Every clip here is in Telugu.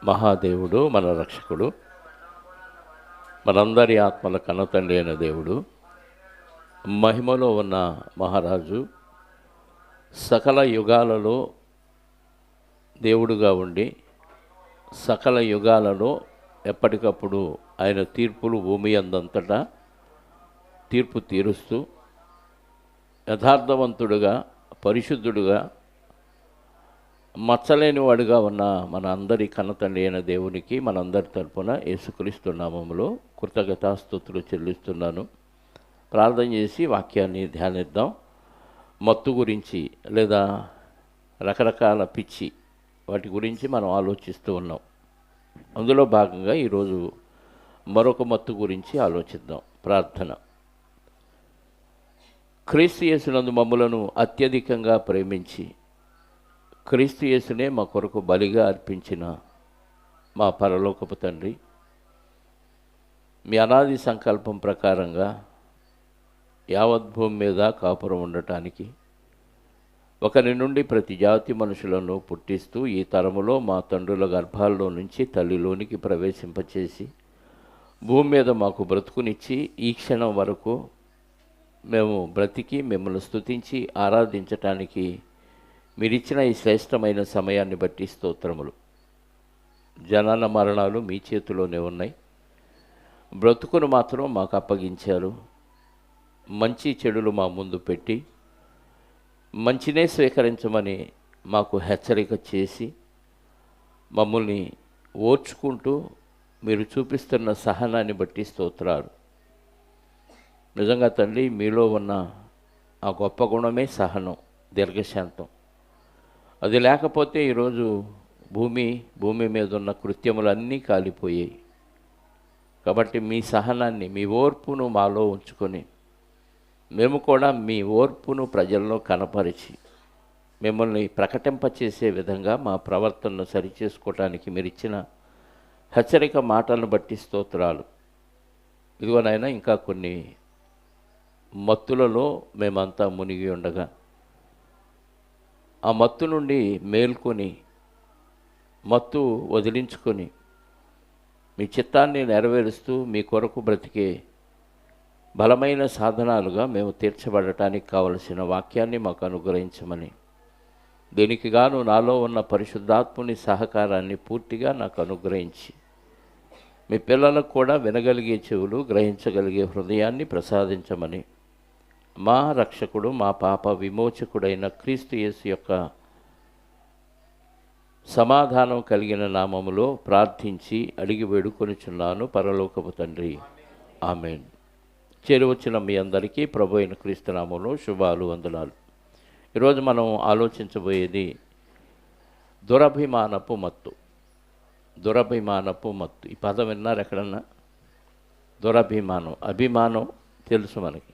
మహాదేవుడు, మన రక్షకుడు, మనందరి ఆత్మల కన్నతండ్రి అయిన దేవుడు, మహిమలో ఉన్న మహారాజు, సకల యుగాలలో దేవుడుగా ఉండి సకల యుగాలలో ఎప్పటికప్పుడు ఆయన తీర్పులు భూమి అందంతటా తీర్పు తీరుస్తూ యథార్థవంతుడుగా, పరిశుద్ధుడుగా, మచ్చలేని వాడుగా ఉన్న మన అందరి కన్నతండ్రి అయిన దేవునికి మనందరి తరపున యేసుక్రీస్తు నామములో కృతజ్ఞతాస్తుతులు చెల్లిస్తున్నాను. ప్రార్థన చేసి వాక్యాన్ని ధ్యానిద్దాం. మత్తు గురించి లేదా రకరకాల పిచ్చి వాటి గురించి మనం ఆలోచిస్తూ ఉన్నాం. అందులో భాగంగా ఈరోజు మరొక మత్తు గురించి ఆలోచిద్దాం. ప్రార్థన. క్రీస్తు యేసునందు మమ్ములను అత్యధికంగా ప్రేమించి క్రీస్తు యేసునే మా కొరకు బలిగా అర్పించిన మా పరలోకపు తండ్రి, మీ అనాది సంకల్పం ప్రకారంగా యావత్ భూమి మీద కాపురం ఉండటానికి ఒకరి నుండి ప్రతి జాతి మనుషులను పుట్టిస్తూ ఈ తరములో మా తండ్రుల గర్భాల్లో నుంచి తల్లిలోనికి ప్రవేశింపచేసి భూమి మీద మాకు బ్రతుకునిచ్చి ఈ క్షణం వరకు మేము బ్రతికి మిమ్మల్ని స్తుతించి ఆరాధించటానికి మీరిచ్చిన ఈ శ్రేష్టమైన సమయాన్ని బట్టి స్తోత్రములు. జనన మరణాలు మీ చేతిలోనే ఉన్నాయి. బ్రతుకును మాత్రం మాకు అప్పగించారు. మంచి చెడులు మా ముందు పెట్టి మంచినే స్వీకరించమని మాకు హెచ్చరిక చేసి మమ్మల్ని ఓర్చుకుంటూ మీరు చూపిస్తున్న సహనాన్ని బట్టి స్తోత్రాలు. నిజంగా తండ్రి, మీలో ఉన్న ఆ గొప్ప గుణమే సహనం, దీర్ఘశాంతం. అది లేకపోతే ఈరోజు భూమి మీద ఉన్న కృత్యములన్నీ కాలిపోయాయి. కాబట్టి మీ సహనాన్ని, మీ ఓర్పును మాలో ఉంచుకొని మేము కూడా మీ ఓర్పును ప్రజల్లో కనపరిచి మిమ్మల్ని ప్రకటింపచేసే విధంగా మా ప్రవర్తనను సరిచేసుకోవటానికి మీరు ఇచ్చిన హెచ్చరిక మాటలను బట్టి స్తోత్రాలు. ఇదిగోనైనా ఇంకా కొన్ని మత్తులలో మేమంతా మునిగి ఉండగా ఆ మత్తు నుండి మేల్కొని మత్తు వదిలించుకొని మీ చిత్తాన్ని నెరవేరుస్తూ మీ కొరకు బ్రతికే బలమైన సాధనాలుగా మేము తీర్చబడటానికి కావలసిన వాక్యాన్ని మాకు అనుగ్రహించమని, దీనికి గాను నాలో ఉన్న పరిశుద్ధాత్ముని సహకారాన్ని పూర్తిగా నాకు అనుగ్రహించి మీ పిల్లలకు కూడా వినగలిగే చెవులు, గ్రహించగలిగే హృదయాన్ని ప్రసాదించమని మా రక్షకుడు, మా పాప విమోచకుడైన క్రీస్తు యేసు యొక్క సమాధానం కలిగిన నామములో ప్రార్థించి అడిగి వేడుకొనిచున్నాను పరలోకపు తండ్రి. ఆమేన్. చేరువచ్చిన మీ అందరికీ ప్రభు అయిన క్రీస్తు నామములో శుభాలు, వందనాలు. ఈరోజు మనం ఆలోచించబోయేది దురభిమానపు మత్తు. దురభిమానపు మత్తు. ఈ పదం విన్నారు ఎక్కడన్నా? దురభిమానం. అభిమానం తెలుసు మనకి.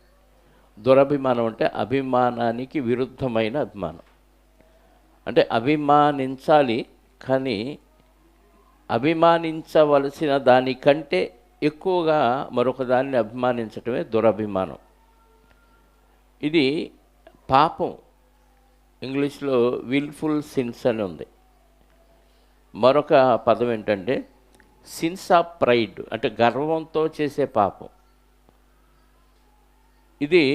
దురభిమానం అంటే అభిమానానికి విరుద్ధమైన అభిమానం. అంటే అభిమానించాలి, కానీ అభిమానించవలసిన దానికంటే ఎక్కువగా మరొక దాన్ని అభిమానించటమే దురభిమానం. ఇది పాపం. ఇంగ్లీష్లో విల్ఫుల్ సిన్స్ అని ఉంది. మరొక పదం ఏంటంటే సిన్స్ ఆఫ్ ప్రైడ్, అంటే గర్వంతో చేసే పాపం. ఇది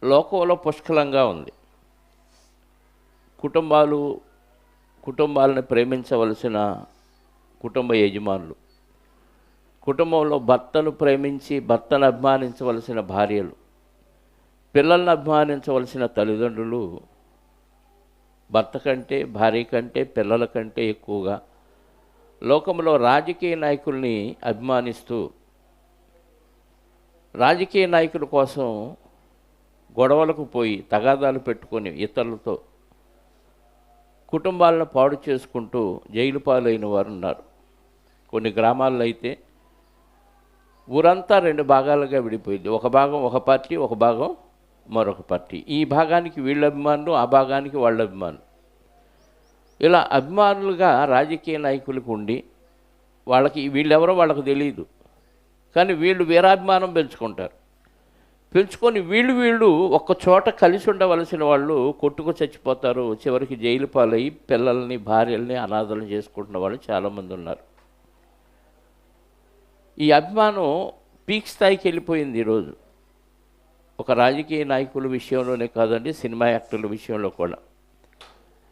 లోకంలో పుష్కలంగా ఉంది. కుటుంబాలను ప్రేమించవలసిన కుటుంబ యజమానులు, కుటుంబంలో భర్తను ప్రేమించి భర్తను అభిమానించవలసిన భార్యలు, పిల్లలను అభిమానించవలసిన తల్లిదండ్రులు భర్త కంటే, భార్య కంటే, పిల్లల కంటే ఎక్కువగా లోకంలో రాజకీయ నాయకుల్ని అభిమానిస్తూ రాజకీయ నాయకుల కోసం గొడవలకు పోయి తగాదాలు పెట్టుకొని ఇతరులతో కుటుంబాలను పాడు చేసుకుంటూ జైలు పాలైన వారు ఉన్నారు. కొన్ని గ్రామాల్లో అయితే ఊరంతా 2 భాగాలుగా విడిపోయింది. ఒక భాగం ఒక పార్టీ, ఒక భాగం మరొక పార్టీ. ఈ భాగానికి వీళ్ళ అభిమానులు, ఆ భాగానికి వాళ్ళ అభిమానులు. ఇలా అభిమానులుగా రాజకీయ నాయకులకు ఉండి వీళ్ళెవరో వాళ్ళకు తెలియదు, కానీ వీళ్ళు వీరాభిమానం పెంచుకుంటారు. పెంచుకొని వీళ్ళు ఒక్క చోట కలిసి ఉండవలసిన వాళ్ళు కొట్టుకు చచ్చిపోతారు. చివరికి జైలు పాలయ్యి పిల్లల్ని భార్యల్ని అనాథలు చేసుకుంటున్న వాళ్ళు చాలామంది ఉన్నారు. ఈ అభిమానం పీక్ స్థాయికి వెళ్ళిపోయింది ఈరోజు. ఒక రాజకీయ నాయకుల విషయంలోనే కాదండి, సినిమా యాక్టర్ల విషయంలో కూడా.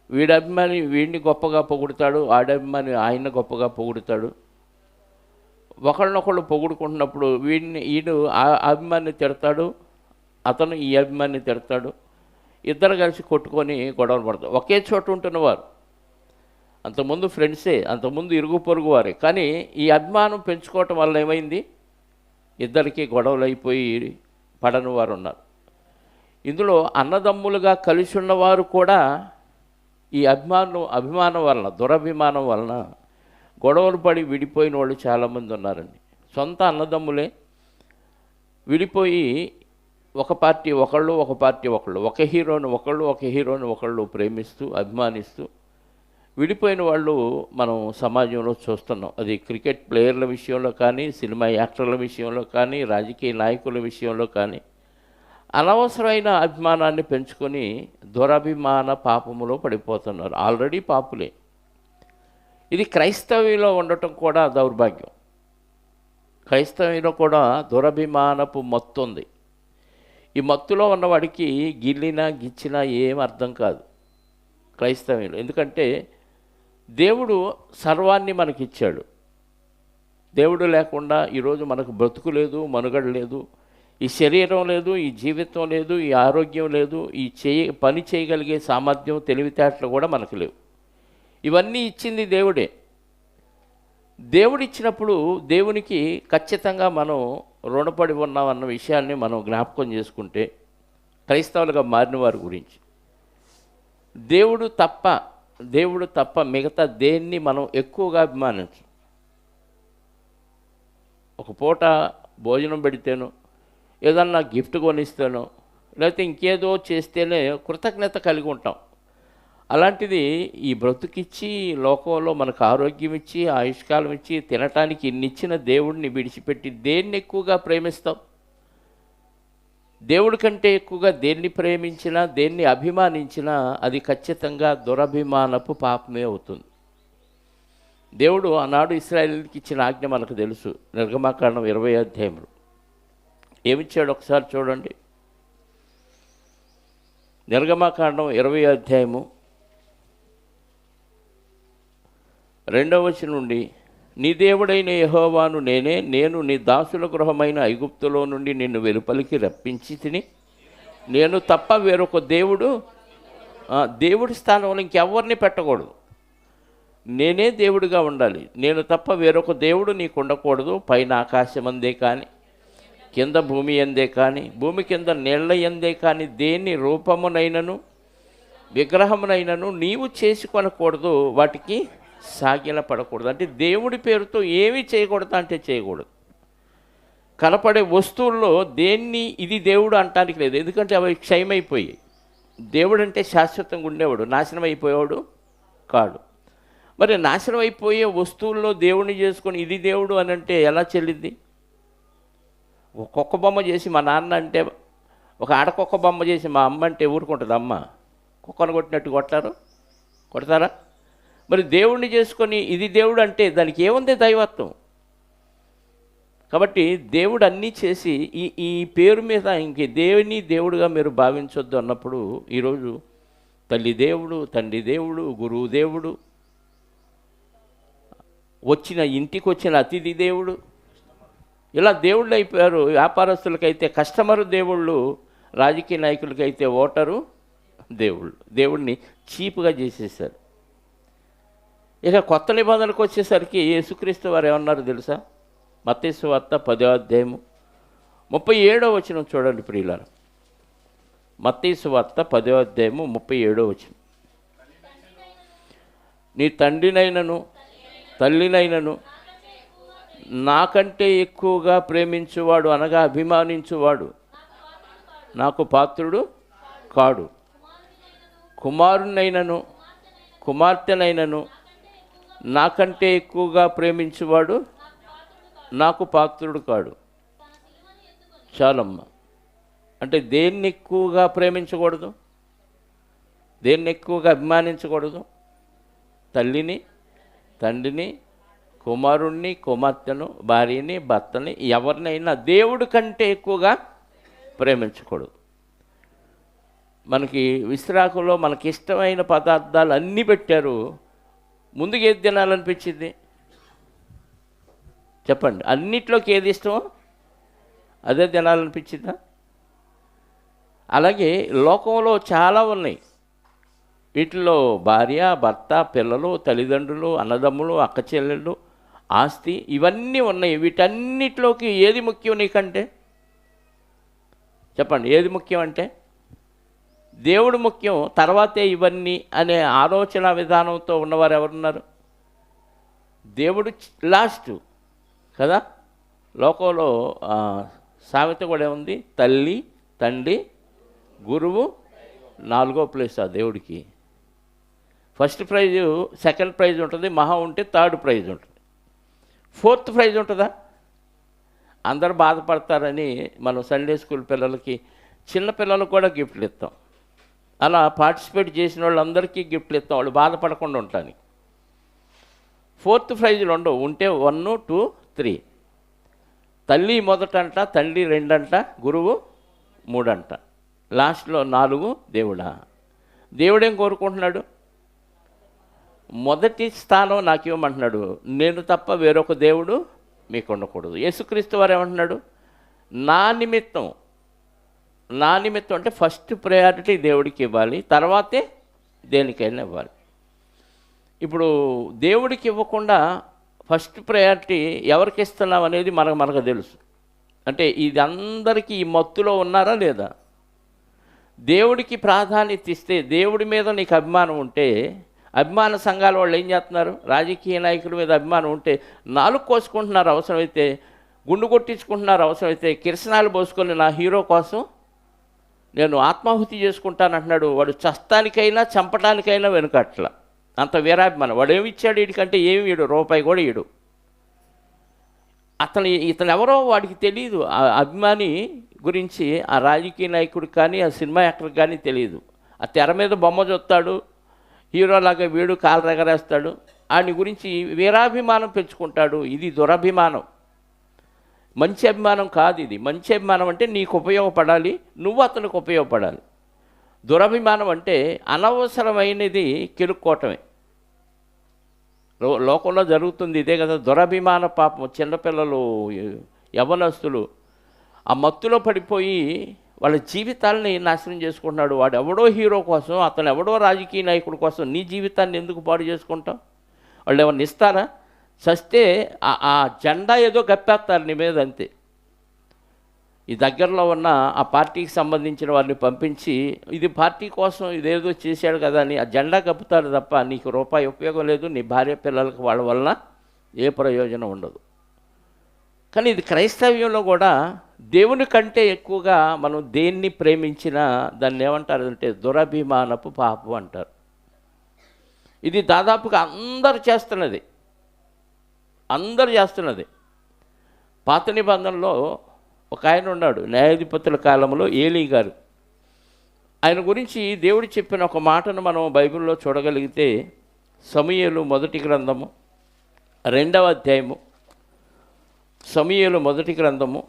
వీడి అభిమాని వీడిని గొప్పగా పొగుడుతాడు, ఆడభిమాని ఆయన గొప్పగా పొగుడుతాడు. ఒకళ్ళనొకళ్ళు పొగుడుకుంటున్నప్పుడు ఈయన ఆ అభిమాన్ని తిడతాడు, అతను ఈ అభిమాన్ని తిడతాడు. ఇద్దరు కలిసి కొట్టుకొని గొడవలు పడతారు. ఒకే చోట ఉంటున్నవారు, అంతకుముందు ఫ్రెండ్సే, అంతకుముందు ఇరుగు పొరుగు వారే. కానీ ఈ అభిమానం పెంచుకోవటం వల్ల ఏమైంది, ఇద్దరికి గొడవలు అయిపోయి పడని వారు ఉన్నారు. ఇందులో అన్నదమ్ములుగా కలిసి ఉన్నవారు కూడా ఈ అభిమానం వలన, దురభిమానం వలన గొడవలు పడి విడిపోయిన వాళ్ళు చాలామంది ఉన్నారండి. సొంత అన్నదమ్ములే విడిపోయి ఒక పార్టీ ఒకళ్ళు, ఒక పార్టీ ఒకళ్ళు, ఒక హీరోని ఒకళ్ళు ప్రేమిస్తూ అభిమానిస్తూ విడిపోయిన వాళ్ళు మనం సమాజంలో చూస్తున్నాం. అది క్రికెట్ ప్లేయర్ల విషయంలో కానీ, సినిమా యాక్టర్ల విషయంలో కానీ, రాజకీయ నాయకుల విషయంలో కానీ అనవసరమైన అభిమానాన్ని పెంచుకొని దురభిమాన పాపములో పడిపోతున్నారు. ఆల్రెడీ పాపులే. ఇది క్రైస్తవ్యంలో ఉండటం కూడా దౌర్భాగ్యం. క్రైస్తవ్యంలో కూడా దురభిమానపు మత్తు ఉంది. ఈ మత్తులో ఉన్నవాడికి గిల్లినా గిచ్చినా ఏం అర్థం కాదు క్రైస్తవ్యంలో. ఎందుకంటే దేవుడు సర్వాన్ని మనకిచ్చాడు. దేవుడు లేకుండా ఈరోజు మనకు బ్రతుకు లేదు, మనుగడ లేదు, ఈ శరీరం లేదు, ఈ జీవితం లేదు, ఈ ఆరోగ్యం లేదు, ఈ పని చేయగలిగే సామర్థ్యం, తెలివితేటలు కూడా మనకు లేవు. ఇవన్నీ ఇచ్చింది దేవుడే. దేవుడిచ్చినప్పుడు దేవునికి ఖచ్చితంగా మనం రుణపడి ఉన్నామన్న విషయాన్ని మనం జ్ఞాపకం చేసుకుంటే, క్రైస్తవులుగా మారిన వారి గురించి దేవుడు తప్ప మిగతా దేన్ని మనం ఎక్కువగా అభిమానించం. ఒక పూట భోజనం పెడితేనో, ఏదన్నా గిఫ్ట్ కొనిస్తేనో, లేకపోతే ఇంకేదో చేస్తేనే కృతజ్ఞత కలిగి ఉంటాం. అలాంటిది ఈ బ్రతుకిచ్చి, లోకంలో మనకు ఆరోగ్యం ఇచ్చి, ఆయుష్కాలం ఇచ్చి, తినటానికి ఇన్నిచ్చిన దేవుడిని విడిచిపెట్టి దేన్ని ఎక్కువగా ప్రేమిస్తాం? దేవుడి కంటే ఎక్కువగా దేన్ని ప్రేమించినా, దేన్ని అభిమానించినా అది ఖచ్చితంగా దురభిమానపు పాపమే అవుతుంది. దేవుడు ఆనాడు ఇశ్రాయేలుకి ఇచ్చిన ఆజ్ఞ మనకు తెలుసు. నిర్గమాకాండం 20వ అధ్యాయంలో ఏమిచ్చాడు ఒకసారి చూడండి. నిర్గమాకాండం 20వ అధ్యాయము 2వ వచనం నుండి, నీ దేవుడైన యెహోవాను నేను నీ దాసుల గృహమైన ఐగుప్తులో నుండి నిన్ను వెలుపలికి రప్పించి తిని, నేను తప్ప వేరొక దేవుడి స్థానంలో ఇంకెవరిని పెట్టకూడదు. నేనే దేవుడిగా ఉండాలి. నేను తప్ప వేరొక దేవుడు నీకు ఉండకూడదు. పైన ఆకాశం అందే కానీ, కింద భూమి అందే కానీ, భూమి కింద నీళ్ల ఎందే కానీ దేని రూపమునైనను విగ్రహమునైనను నీవు చేసుకొనకూడదు, వాటికి సాగిల పడకూడదు. అంటే దేవుడి పేరుతో ఏమీ చేయకూడదు అంటే చేయకూడదు. కనపడే వస్తువుల్లో దేన్ని ఇది దేవుడు అంటానికి లేదు. ఎందుకంటే అవి క్షయమైపోయాయి. దేవుడు అంటే శాశ్వతంగా ఉండేవాడు, నాశనం అయిపోయేవాడు కాడు. మరి నాశనం అయిపోయే వస్తువుల్లో దేవుడిని చేసుకొని ఇది దేవుడు అని అంటే ఎలా చెల్లింది? కుక్క బొమ్మ చేసి మా నాన్న అంటే, ఒక ఆడకొక్క బొమ్మ చేసి మా అమ్మ అంటే ఊరుకుంటుంది. అమ్మ కుక్కను కొట్టినట్టు కొడతారా? మరి దేవుణ్ణి చేసుకొని ఇది దేవుడు అంటే దానికి ఏముంది? దైవత్వం. కాబట్టి దేవుడు అన్నీ చేసి ఈ పేరు మీద ఇంక దేవుని దేవుడుగా మీరు భావించొద్దు అన్నప్పుడు, ఈరోజు తల్లి దేవుడు, తండ్రి దేవుడు, గురువు దేవుడు, ఇంటికి వచ్చిన అతిథి దేవుడు, ఇలా దేవుళ్ళు అయిపోయారు. వ్యాపారస్తులకైతే కస్టమరు దేవుళ్ళు, రాజకీయ నాయకులకైతే ఓటరు దేవుళ్ళు. దేవుడిని చీపుగా చేసేసారు. ఇక కొత్త నిబంధనకు వచ్చేసరికి యేసుక్రీస్తు వారు ఏమన్నారు తెలుసా? మత్తయి సువార్త 10వ అధ్యాయము 37వ వచనం చూడండి ప్రియులారా. మత్తయి సువార్త 10వ అధ్యాయము 37వ వచనం. నీ తండ్రినైనను తల్లినైనను నాకంటే ఎక్కువగా ప్రేమించువాడు అనగా అభిమానించువాడు నాకు పాత్రుడు కాడు. కుమారునైనను కుమార్తెనైనను నాకంటే ఎక్కువగా ప్రేమించువాడు నాకు పాత్రుడు కాడు. చాలమ్మ. అంటే దేన్ని ఎక్కువగా ప్రేమించకూడదు, దేన్ని ఎక్కువగా అభిమానించకూడదు? తల్లిని, తండ్రిని, కుమారుణ్ణి, కుమార్తెను, భార్యని, భర్తని, ఎవరినైనా దేవుడి కంటే ఎక్కువగా ప్రేమించకూడదు. మనకి విశ్రాకులో మనకి ఇష్టమైన పదార్థాలు అన్నీ పెట్టారు, ముందుకు ఏది తినాలనిపించింది చెప్పండి? అన్నిట్లోకి ఏది ఇష్టమో అదే తినాలనిపించిందా? అలాగే లోకంలో చాలా ఉన్నాయి, వీటిలో భార్య, భర్త, పిల్లలు, తల్లిదండ్రులు, అన్నదమ్ములు, అక్క చెల్లెళ్ళు, ఆస్తి, ఇవన్నీ ఉన్నాయి. వీటన్నిటిలోకి ఏది ముఖ్యం నీకంటే? చెప్పండి, ఏది ముఖ్యం అంటే? దేవుడు ముఖ్యం, తర్వాతే ఇవన్నీ అనే ఆలోచన విధానంతో ఉన్నవారు ఎవరున్నారు? దేవుడు లాస్ట్ కదా. లోకంలో సామెత కూడా ఏముంది? తల్లి, తండ్రి, గురువు, 4వ ప్లేస్ ఆ దేవుడికి. ఫస్ట్ ప్రైజు, సెకండ్ ప్రైజ్ ఉంటుంది, మహా ఉంటే థర్డ్ ప్రైజ్ ఉంటుంది. 4th ప్రైజ్ ఉంటుందా? అందరు బాధపడతారని మనం సండే స్కూల్ పిల్లలకి, చిన్న పిల్లలకు కూడా గిఫ్ట్లు ఇస్తాం. అలా పార్టిసిపేట్ చేసిన వాళ్ళందరికీ గిఫ్ట్లు ఇస్తాం, వాళ్ళు బాధపడకుండా ఉంటాను. 4th ప్రైజులు ఉండవు, ఉంటే 1, 2, 3. తల్లి మొదటంట, తండ్రి 2 అంట, గురువు 3 అంట, లాస్ట్లో 4 దేవుడా. దేవుడేం కోరుకుంటున్నాడు? మొదటి స్థానం నాకు ఇవ్వమంటున్నాడు. నేను తప్ప వేరొక దేవుడు మీకు ఉండకూడదు. యేసుక్రీస్తు వారు ఏమంటున్నాడు? నా నిమిత్తం అంటే ఫస్ట్ ప్రయారిటీ దేవుడికి ఇవ్వాలి, తర్వాతే దేనికైనా ఇవ్వాలి. ఇప్పుడు దేవుడికి ఇవ్వకుండా ఫస్ట్ ప్రయారిటీ ఎవరికి ఇస్తున్నాం అనేది మనకు తెలుసు. అంటే ఇది అందరికీ ఈ మత్తులో ఉన్నారా లేదా? దేవుడికి ప్రాధాన్యత ఇస్తే, దేవుడి మీద నీకు అభిమానం ఉంటే, అభిమాన సంఘాల వాళ్ళు ఏం చేస్తున్నారు? రాజకీయ నాయకుల మీద అభిమానం ఉంటే నాలుగు కోసుకుంటున్నారు, అవసరమైతే గుండు కొట్టించుకుంటున్నారు, అవసరమైతే కిరసనాలు పోసుకొని నా హీరో కోసం నేను ఆత్మాహుతి చేసుకుంటానంటున్నాడు. వాడు చస్తానికైనా చంపడానికైనా వెనుకట్ల, అంత వీరాభిమానం. వాడు ఏమి ఇచ్చాడు వీడికంటే? ఏమి వీడు రూపాయి కూడా వీడు. ఇతను ఎవరో వాడికి తెలియదు. ఆ అభిమాని గురించి ఆ రాజకీయ నాయకుడికి కానీ ఆ సినిమా యాక్టర్కి కానీ తెలియదు. ఆ తెర మీద బొమ్మ చూస్తాడు, హీరోలాగా వీడు కాలు రగరేస్తాడు, వాడి గురించి వీరాభిమానం పెంచుకుంటాడు. ఇది దురభిమానం, మంచి అభిమానం కాదు ఇది. మంచి అభిమానం అంటే నీకు ఉపయోగపడాలి, నువ్వు అతనికి ఉపయోగపడాలి. దురభిమానం అంటే అనవసరమైనది కెలుక్కోవటమే. లోకంలో జరుగుతుంది ఇదే కదా, దురభిమాన పాపం. చిన్నపిల్లలు, యవ్వనస్తులు ఆ మత్తులో పడిపోయి వాళ్ళ జీవితాలని నాశనం చేసుకుంటున్నాడు. వాడు ఎవడో హీరో కోసం, అతను ఎవడో రాజకీయ నాయకుడి కోసం నీ జీవితాన్ని ఎందుకు పాడు చేసుకుంటావు? వాళ్ళు ఏమన్నా ఇస్తారా? చస్తే ఆ జెండా ఏదో గప్పేస్తారు నీ మీద, అంతే. ఈ దగ్గరలో ఉన్న ఆ పార్టీకి సంబంధించిన వారిని పంపించి ఇది పార్టీ కోసం ఇదేదో చేశాడు కదా అని ఆ జెండా కప్పుతారు తప్ప నీకు రూపాయి ఉపయోగం లేదు, నీ భార్య పిల్లలకు వాళ్ళ వలన ఏ ప్రయోజనం ఉండదు. కానీ ఇది క్రైస్తవ్యంలో కూడా దేవుని కంటే ఎక్కువగా మనం దేన్ని ప్రేమించినా దాన్ని ఏమంటారు అంటే దురభిమానపు పాపం అంటారు. ఇది దాదాపుగా అందరు చేస్తున్నది. పాత నిబంధనలో ఒక ఆయన ఉన్నాడు, న్యాయాధిపతుల కాలంలో ఏలీ గారు. ఆయన గురించి దేవుడు చెప్పిన ఒక మాటను మనం బైబిల్లో చూడగలిగితే, సమూయేలు మొదటి గ్రంథము 2వ అధ్యాయము, సమూయేలు మొదటి గ్రంథము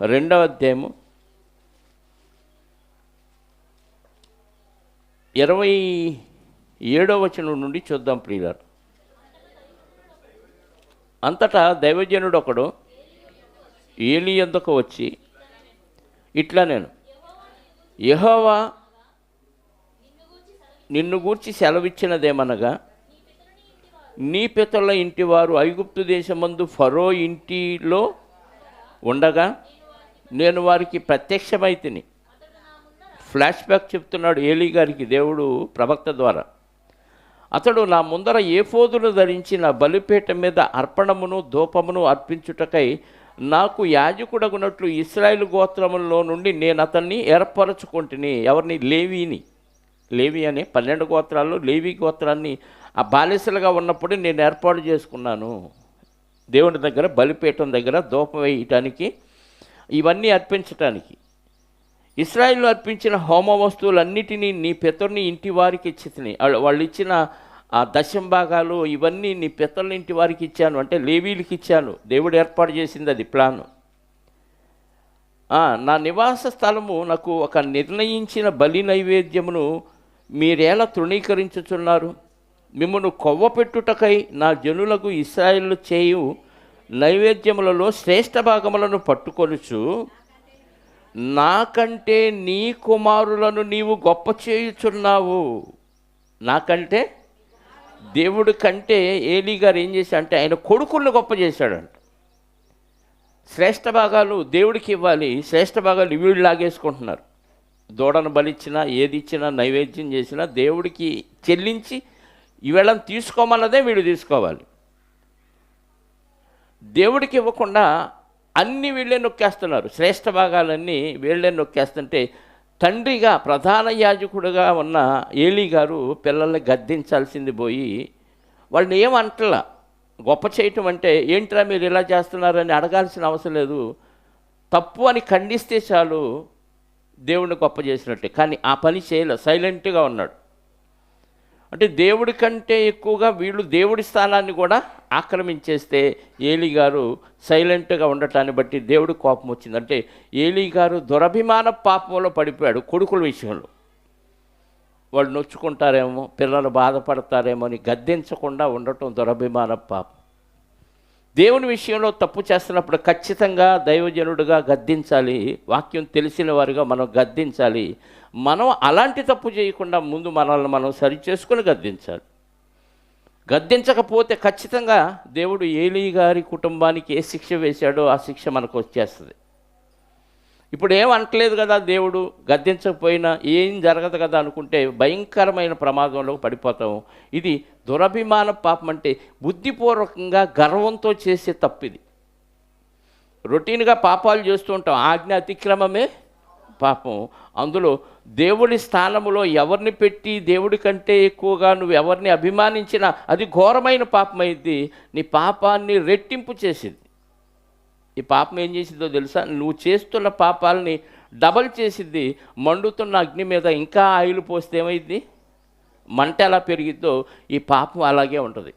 2వ అధ్యాయము 27వ వచనం నుండి చూద్దాం ప్రియులారా. అంతటా దైవజనుడు ఒకడు ఏలీ యొద్దకు వచ్చి ఇట్లా, నేను యెహోవా నిన్ను గూర్చి సెలవిచ్చినదేమనగా, నీ పితరుల ఇంటివారు ఐగుప్తు దేశమందు ఫరో ఇంటిలో ఉండగా నేను వారికి ప్రత్యక్షమైతిని. ఫ్లాష్ బ్యాక్ చెప్తున్నాడు ఏలీ గారికి దేవుడు ప్రవక్త ద్వారా. అతడు నా ముందర ఏఫోదును ధరించి నా బలిపీఠం మీద అర్పణమును ధూపమును అర్పించుటకై నాకు యాజకుడగునట్లు ఇశ్రాయేలు గోత్రములలో నుండి నేను అతన్ని ఏర్పరచుకుంటుని. ఎవరిని? లేవి అనే 12 గోత్రాల్లో లేవి గోత్రాన్ని ఆ బాలిసలుగా ఉన్నప్పుడు నేను ఏర్పాటు చేసుకున్నాను. దేవుని దగ్గర బలిపీఠం దగ్గర ధూపం వేయటానికి, ఇవన్నీ అర్పించటానికి. ఇశ్రాయేలు అర్పించిన హోమ వస్తువులన్నిటినీ నీ పితరుని ఇంటి వారికి ఇచ్చితిని. వాళ్ళు ఇచ్చిన ఆ దశంభాగాలు ఇవన్నీ నీ పితరుల ఇంటి వారికి ఇచ్చాను, అంటే లేవీలకి ఇచ్చాను. దేవుడు ఏర్పాటు చేసింది అది ప్లాను. నా నివాస స్థలము నాకు ఒక నిర్ణయించిన బలి నైవేద్యమును మీరేలా తృణీకరించుచున్నారు? మిమ్మను కొవ్వపెట్టుటకై నా జనులకు ఇశ్రాయేలు చేయు నైవేద్యములలో శ్రేష్ఠ భాగములను పట్టుకొనుచు నాకంటే నీ కుమారులను నీవు గొప్ప చేయుచున్నావు. నాకంటే, దేవుడి కంటే ఏలీ గారు ఏం చేశాడు అంటే ఆయన కొడుకులను గొప్ప చేశాడంట. శ్రేష్ఠ భాగాలు దేవుడికి ఇవ్వాలి, శ్రేష్ఠ భాగాలు వీళ్ళు లాగేసుకుంటున్నారు. దూడను బలిచ్చినా ఏది ఇచ్చినా నైవేద్యం చేసినా దేవుడికి చెల్లించి ఈవేళ తీసుకోమన్నదే వీళ్ళు తీసుకోవాలి. దేవుడికి ఇవ్వకుండా అన్నీ వీళ్ళే నొక్కేస్తున్నారు. శ్రేష్ఠ భాగాలన్నీ వీళ్ళే నొక్కేస్తుంటే తండ్రిగా ప్రధాన యాజకుడిగా ఉన్న ఏలీ గారు పిల్లల్ని గద్దించాల్సింది పోయి వాళ్ళని ఏమంటలా. గొప్ప చేయటం అంటే ఏంట్రా మీరు ఇలా చేస్తున్నారని అడగాల్సిన అవసరం లేదు. తప్పు అని ఖండిస్తే చాలు దేవుడిని గొప్ప చేసినట్టే. కానీ ఆ పని చేయలే, సైలెంట్గా ఉన్నాడు. అంటే దేవుడి కంటే ఎక్కువగా వీళ్ళు దేవుడి స్థానాన్ని కూడా ఆక్రమించేస్తే ఏలీ గారు సైలెంట్గా ఉండటాన్ని బట్టి దేవుడి కోపం వచ్చింది. అంటే ఏలీ గారు దురభిమాన పాపంలో పడిపోయాడు. కొడుకుల విషయంలో వాళ్ళు నొచ్చుకుంటారేమో, పిల్లలు బాధపడతారేమో అని గద్దించకుండా ఉండటం దురభిమాన పాపం. దేవుని విషయంలో తప్పు చేస్తున్నప్పుడు ఖచ్చితంగా దైవజనుడిగా గద్దించాలి. వాక్యం తెలిసిన వారిగా మనం గద్దించాలి. మనం అలాంటి తప్పు చేయకుండా ముందు మనల్ని మనం సరిచేసుకుని గద్దించాలి. గద్దించకపోతే ఖచ్చితంగా దేవుడు ఏలీ గారి కుటుంబానికి ఏ శిక్ష వేశాడో ఆ శిక్ష మనకు వచ్చేస్తుంది. ఇప్పుడు ఏం అంటలేదు కదా దేవుడు, గద్దించకపోయినా ఏం జరగదు కదా అనుకుంటే భయంకరమైన ప్రమాదంలో పడిపోతాము. ఇది దురభిమాన పాపం. అంటే బుద్ధిపూర్వకంగా గర్వంతో చేసే తప్పిది. రొటీన్గా పాపాలు చేస్తూ ఉంటాం, ఆజ్ఞ అతిక్రమమే పాపం. అందులో దేవుడి స్థానంలో ఎవరిని పెట్టి దేవుడి కంటే ఎక్కువగా నువ్వు ఎవరిని అభిమానించినా అది ఘోరమైన పాపం అయింది. నీ పాపాన్ని రెట్టింపు చేసింది. ఈ పాపం ఏం చేసిందో తెలుసా? నువ్వు చేస్తున్న పాపాలని డబల్ చేసిద్ది. మండుతున్న అగ్ని మీద ఇంకా ఆయిల్ పోస్తే ఏమైంది? మంట ఎలా పెరిగిద్దో ఈ పాపం అలాగే ఉంటుంది.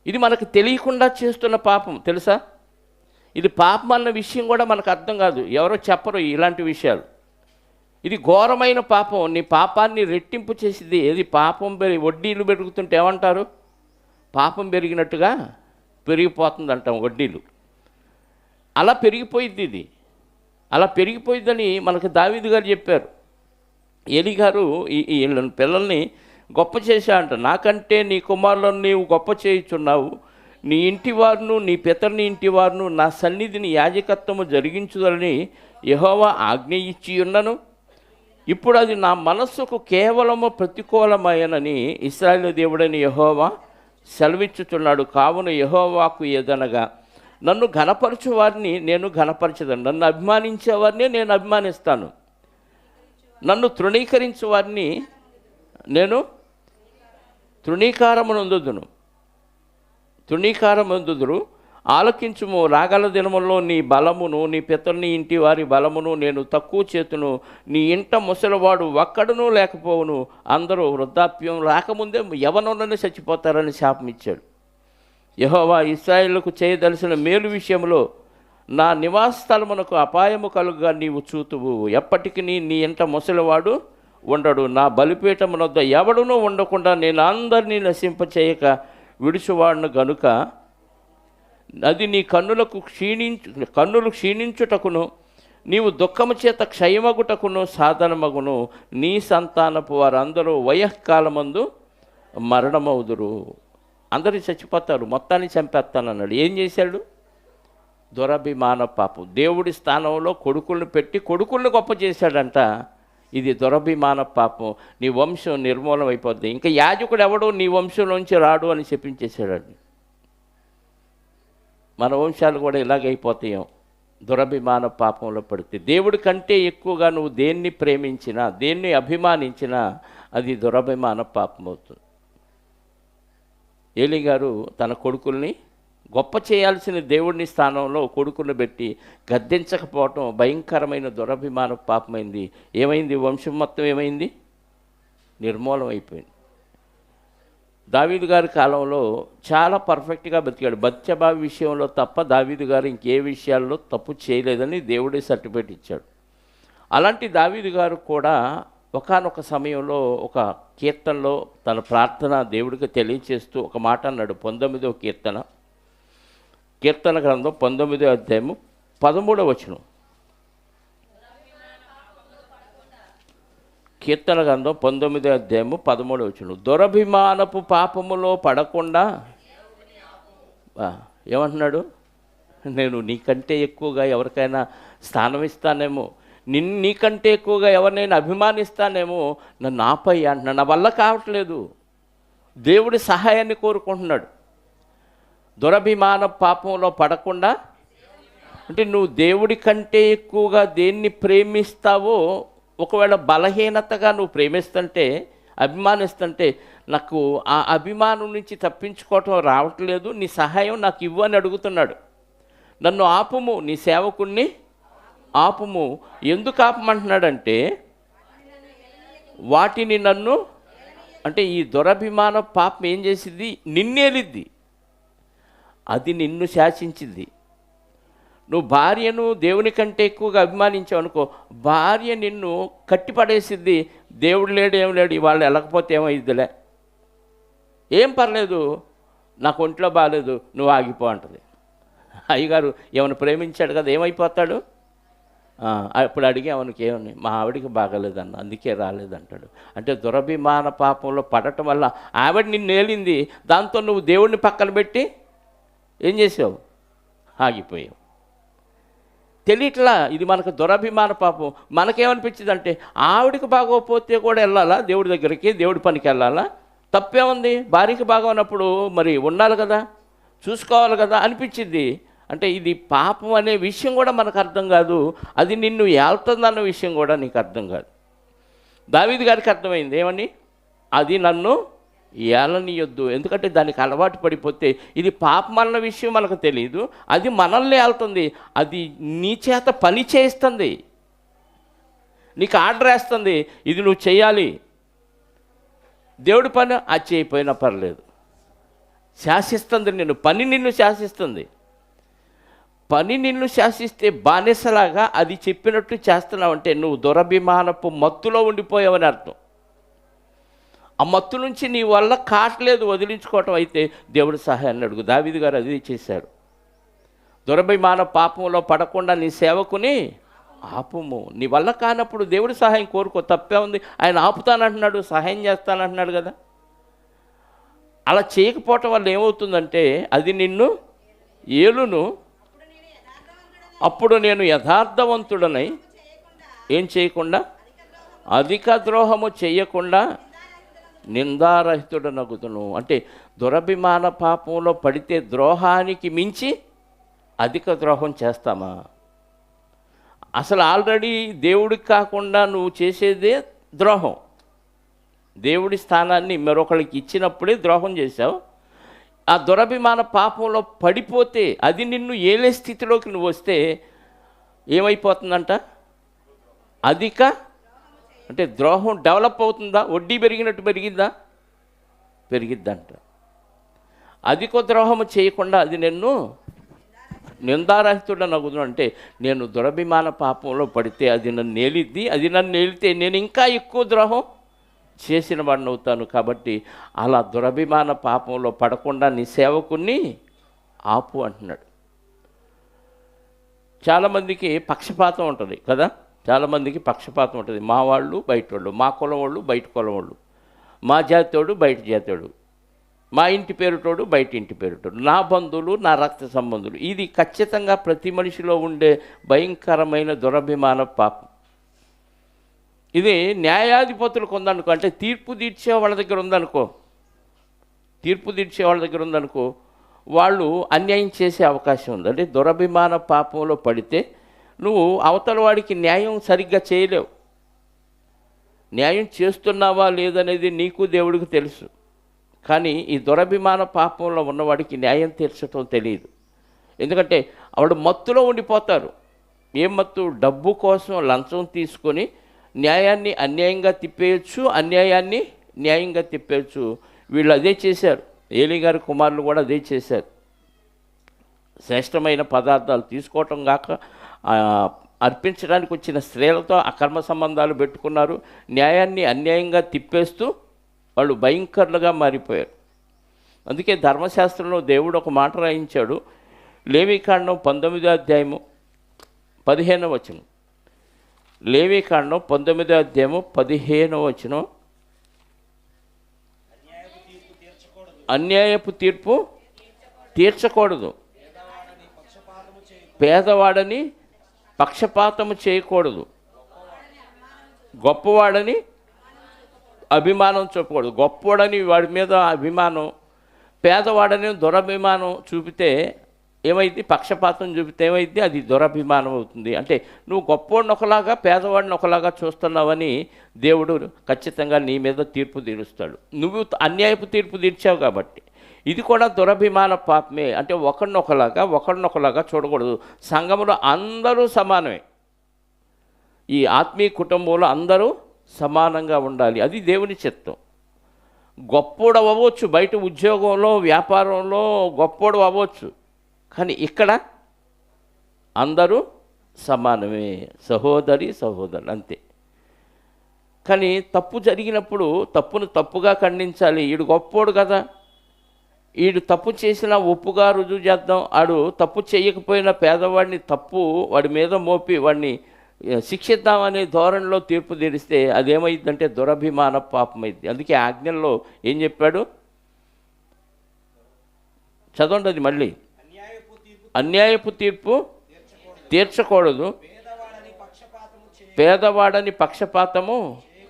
ఇది మనకు తెలియకుండా చేస్తున్న పాపం తెలుసా? ఇది పాపం అన్న విషయం కూడా మనకు అర్థం కాదు, ఎవరో చెప్పరు ఇలాంటి విషయాలు. ఇది ఘోరమైన పాపం. నీ పాపాన్ని రెట్టింపు చేసింది. ఏది పాపం వడ్డీలు పెరుగుతుంటే ఏమంటారు? పాపం పెరిగినట్టుగా పెరిగిపోతుంది అంటాం వడ్డీలు. అలా పెరిగిపోయింది ఇది. అలా పెరిగిపోయిందని మనకు దావీదు గారు చెప్పారు. ఏలీ గారు ఈ పిల్లల్ని గొప్ప చేశాడంట. నాకంటే నీ కుమారులను నీవు గొప్ప చేయుచున్నావు. నీ ఇంటి వారును నీ పితరుని ఇంటి వారును నా సన్నిధిని యాజకత్వము జరిగించుదని యెహోవా ఆజ్ఞ ఇచ్చి ఉన్నను. ఇప్పుడు అది నా మనస్సుకు కేవలము ప్రతికూలమైనని ఇశ్రాయేలు దేవుడైన యెహోవా సెలవిచ్చుచున్నాడు. కావున యెహోవాకు ఏదనగా నన్ను ఘనపరచు వారిని నేను ఘనపరచదను, నన్ను అభిమానించే వారిని నేను అభిమానిస్తాను, నన్ను తృణీకరించే వారిని నేను తృణీకారమందుదురు. ఆలకించుము, రాగల దినముల్లో నీ బలమును నీ పితరుని ఇంటి వారి బలమును నేను తక్కువ చేతును. నీ ఇంట ముసలివాడు ఒక్కడునూ లేకపోవును. అందరూ వృద్ధాప్యం రాకముందే యవనంలోనే చచ్చిపోతారని శాపం ఇచ్చాడు. యెహోవా ఇశ్రాయేలుకు చేయదలసిన మేలు విషయంలో నా నివాస స్థలమునకు అపాయము కలుగా నీవు చూతువు. ఎప్పటికీ నీ ఇంట ముసలివాడు ఉండడు. నా బలిపీఠమునొద్ద ఎవడునూ ఉండకుండా నేను అందరినీ నశింపచేయక విడుచువాడును గనుక అది నీ కన్నులు క్షీణించుటకును నీవు దుఃఖము చేత క్షయమగుటకును సాధనమగును. నీ సంతానపు వారందరూ వయఃకాలమందు మరణమవుదురు. అందరూ చచ్చిపోతారు, మొత్తాన్ని చంపేస్తానన్నాడు. ఏం చేశాడు? దురభిమాన పాపం. దేవుడి స్థానంలో కొడుకులను పెట్టి కొడుకులను గొప్ప చేశాడంట. ఇది దురభిమాన పాపం. నీ వంశం నిర్మూలం అయిపోద్ది. ఇంకా యాజకుడు ఎవడు నీ వంశంలోంచి రాడు అని చెప్పించేశాడు. మన వంశాలు కూడా ఇలాగైపోతాయేమో దురభిమాన పాపంలో పడితే. దేవుడి కంటే ఎక్కువగా నువ్వు దేన్ని ప్రేమించినా దేన్ని అభిమానించినా అది దురభిమాన పాపం అవుతుంది. ఏలీ గారు తన కొడుకుల్ని గొప్ప చేయాల్సిన దేవుడిని స్థానంలో కొడుకును పెట్టి గద్దించకపోవటం భయంకరమైన దురభిమాన పాపమైంది. ఏమైంది? వంశం మొత్తం ఏమైంది? నిర్మూలం అయిపోయింది. దావీదు గారి కాలంలో చాలా పర్ఫెక్ట్గా బతికాడు. బత్షెబా విషయంలో తప్ప దావీదు గారు ఇంకే విషయాల్లో తప్పు చేయలేదని దేవుడే సర్టిఫికేట్ ఇచ్చాడు. అలాంటి దావీదు గారు కూడా ఒకానొక సమయంలో ఒక కీర్తనలో తన ప్రార్థన దేవుడికి తెలియచేస్తూ ఒక మాట అన్నాడు. 19వ కీర్తన గ్రంథం 19వ అధ్యాయము 13వ వచనం. కీర్తన గ్రంథం 19వ అధ్యాయము 13వ వచనం. దురభిమానపు పాపములో పడకుండా ఏమంటున్నాడు? నేను నీకంటే ఎక్కువగా ఎవరికైనా స్థానం ఇస్తానేమో, నీకంటే ఎక్కువగా ఎవరినైనా అభిమానిస్తానేమో, నన్ను ఆపై అంటున్నాడు. నా వల్ల కావట్లేదు. దేవుడి సహాయాన్ని కోరుకుంటున్నాడు. దురభిమాన పాపంలో పడకుండా అంటే నువ్వు దేవుడి కంటే ఎక్కువగా దేన్ని ప్రేమిస్తావో, ఒకవేళ బలహీనతగా నువ్వు ప్రేమిస్తుంటే, అభిమానిస్తుంటే, నాకు ఆ అభిమానం నుంచి తప్పించుకోవటం రావట్లేదు, నీ సహాయం నాకు ఇవ్వు అని అడుగుతున్నాడు. నన్ను ఆపుము, నీ సేవకుణ్ణి ఆపుము. ఎందుకు ఆపమంటున్నాడంటే, వాటిని నన్ను అంటే ఈ దురభిమాన పాపం ఏం చేసింది? నిన్నేలిద్ది, అది నిన్ను శాసించింది. నువ్వు భార్యను దేవుని కంటే ఎక్కువగా అభిమానించావు అనుకో, భార్య నిన్ను కట్టిపడేసిద్ది. దేవుడు లేడు, ఏం లేడు, ఇవాళ వెళ్ళకపోతే ఏమైద్దిలే, ఏం పర్లేదు, నాకు ఒంట్లో బాగాలేదు, నువ్వు ఆగిపో అంటది. అయ్యగారు ఏమైనా ప్రేమించాడు కదా, ఏమైపోతాడు? అప్పుడు అడిగి అవనికి ఏమని, మా ఆవిడికి బాగలేదన్న, అందుకే రాలేదంటాడు. అంటే దురభిమాన పాపంలో పడటం వల్ల ఆవిడ నిన్ను ఏలింది, దాంతో నువ్వు దేవుడిని పక్కన పెట్టి ఏం చేసావు? ఆగిపోయావు. తెలియట్లా ఇది మనకు దురభిమాన పాపం. మనకేమనిపించింది అంటే, ఆవిడికి బాగోకపోతే కూడా వెళ్ళాలా దేవుడి దగ్గరికి, దేవుడి పనికి వెళ్ళాలా, తప్పే ఉంది, భార్యకి బాగోనప్పుడు మరి ఉండాలి కదా, చూసుకోవాలి కదా అనిపించింది. అంటే ఇది పాపం అనే విషయం కూడా మనకు అర్థం కాదు, అది నిన్ను ఏళ్తుందన్న విషయం కూడా నీకు అర్థం కాదు. దావీదు గారికి అర్థమైంది ఏమని, అది నన్ను ఏలనీయొద్దు. ఎందుకంటే దానికి అలవాటు పడిపోతే ఇది పాపం అన్న విషయం మనకు తెలియదు, అది మనల్ని ఏళ్తుంది, అది నీ చేత పని చేస్తుంది, నీకు ఆర్డర్ వేస్తుంది, ఇది నువ్వు చేయాలి. దేవుడి పని అది చేయకపోయినా పర్లేదు, శాసిస్తుంది నిన్ను, పని నిన్ను శాసిస్తుంది. పని నిన్ను శాసిస్తే బానిసలాగా అది చెప్పినట్టు చేస్తున్నావంటే నువ్వు దురభిమానపు మత్తులో ఉండిపోయావని అర్థం. ఆ మత్తు నుంచి నీ వల్ల కావట్లేదు వదిలించుకోవటం, అయితే దేవుడి సహాయాన్ని అడుగు. దావీదు గారు అది చేశాడు. దురభిమాన పాపంలో పడకుండా నీ సేవకుని ఆపుము. నీ వల్ల కానప్పుడు దేవుడి సహాయం కోరుకో, తప్పే ఉంది. ఆయన ఆపుతానంటున్నాడు, సహాయం చేస్తానంటున్నాడు కదా. అలా చేయకపోవటం వల్ల ఏమవుతుందంటే అది నిన్ను ఏలును. అప్పుడు నేను యథార్థవంతుడనై ఏం చేయకుండా, అధిక ద్రోహము చేయకుండా నిందారహితుడనగుదును. అంటే దురభిమాన పాపంలో పడితే ద్రోహానికి మించి అధిక ద్రోహం చేస్తామా? అసలు ఆల్రెడీ దేవుడికి కాకుండా నువ్వు చేసేదే ద్రోహం. దేవుడి స్థానాన్ని మరొకరికి ఇచ్చినప్పుడే ద్రోహం చేశావు. ఆ దురభిమాన పాపంలో పడిపోతే, అది నిన్ను ఏలే స్థితిలోకి నువ్వు వస్తే ఏమైపోతుందంట? అధిక అంటే ద్రోహం డెవలప్ అవుతుందా? వడ్డీ పెరిగినట్టు పెరిగిద్దా? పెరిగిద్దంట. అధిక ద్రోహము చేయకుండా అది నిన్ను నిందారహితుడనగును. అంటే నేను దురభిమాన పాపంలో పడితే అది నన్ను నేలిద్ది, అది నన్ను నేలితే నేను ఇంకా ఎక్కువ ద్రోహం చేసిన వాడిని అవుతాను. కాబట్టి అలా దురభిమాన పాపంలో పడకుండా నీ సేవకుని ఆపు అంటున్నాడు. చాలామందికి పక్షపాతం ఉంటుంది కదా, చాలామందికి పక్షపాతం ఉంటుంది. మా వాళ్ళు బయట వాళ్ళు, మా కులం వాళ్ళు బయట కులం వాళ్ళు, మా జాతోడు బయట జాతోడు, మా ఇంటి పేరుటోడు బయట ఇంటి పేరుటోడు, నా బంధువులు నా రక్త సంబంధులు. ఇది ఖచ్చితంగా ప్రతి మనిషిలో ఉండే భయంకరమైన దురభిమాన పాపం. ఇది న్యాయాధిపతులకు ఉందనుకో, అంటే తీర్పు తీర్చే వాళ్ళ దగ్గర ఉందనుకో, తీర్పు తీర్చే వాళ్ళ దగ్గర ఉందనుకో, వాళ్ళు అన్యాయం చేసే అవకాశం ఉంది. అంటే దురభిమాన పాపంలో పడితే నువ్వు అవతల వాడికి న్యాయం సరిగ్గా చేయలేవు. న్యాయం చేస్తున్నావా లేదనేది నీకు దేవుడికి తెలుసు. కానీ ఈ దురభిమాన పాపంలో ఉన్నవాడికి న్యాయం తీర్చడం తెలియదు. ఎందుకంటే వాడు మత్తులో ఉండిపోతారు. ఏం మత్తు? డబ్బు కోసం లంచం తీసుకొని న్యాయాన్ని అన్యాయంగా తిప్పేయచ్చు, అన్యాయాన్ని న్యాయంగా తిప్పేయచ్చు. వీళ్ళు అదే చేశారు. ఏలీ గారి కుమారులు కూడా అదే చేశారు. శ్రేష్టమైన పదార్థాలు తీసుకోవటం కాక అర్పించడానికి వచ్చిన స్త్రీలతో అకర్మ సంబంధాలు పెట్టుకున్నారు. న్యాయాన్ని అన్యాయంగా తిప్పేస్తూ వాళ్ళు భయంకరులుగా మారిపోయారు. అందుకే ధర్మశాస్త్రంలో దేవుడు ఒక మాట రాయించాడు. లేవీకాండం 19వ అధ్యాయము 15వ వచనం. లేవీకాండం 19వ అధ్యాయము 15వ వచనం. అన్యాయపు తీర్పు తీర్చకూడదు, పేదవాడని పక్షపాతము చేయకూడదు, గొప్పవాడని అభిమానం చూపకూడదు. గొప్పవాడని వాడి మీద అభిమానం, పేదవాడని దురభిమానం చూపితే ఏమైంది? పక్షపాతం చూపితే ఏమైంది? అది దురభిమానం అవుతుంది. అంటే నువ్వు గొప్పవాడిని ఒకలాగా పేదవాడిని ఒకలాగా చూస్తున్నావని దేవుడు ఖచ్చితంగా నీ మీద తీర్పు తీరుస్తాడు. నువ్వు అన్యాయపు తీర్పు తీర్చావు కాబట్టి ఇది కూడా దురభిమాన పాపమే. అంటే ఒకరినొకలాగా చూడకూడదు. సంఘంలో అందరూ సమానమే. ఈ ఆత్మీయ కుటుంబంలో అందరూ సమానంగా ఉండాలి. అది దేవుని చిత్తం. గొప్పోడు అవ్వచ్చు, బయట ఉద్యోగంలో వ్యాపారంలో గొప్పోడు అవ్వచ్చు, కానీ ఇక్కడ అందరూ సమానమే, సహోదరులు అంతే. కానీ తప్పు జరిగినప్పుడు తప్పును తప్పుగా ఖండించాలి. ఈడు గొప్పోడు కదా, ఈడు తప్పు చేసినా ఒప్పుగా రుజువు చేద్దాం, ఆడు తప్పు చేయకపోయినా పేదవాడిని తప్పు వాడి మీద మోపి వాడిని శిక్షిద్దామనే ధోరణిలో తీర్పు తీరిస్తే అదేమైందంటే దురభిమాన పాపమైంది. అందుకే ఆజ్ఞల్లో ఏం చెప్పాడు? చదవండి అది మళ్ళీ. అన్యాయపు తీర్పు తీర్చకూడదు, పేదవాడని పక్షపాతము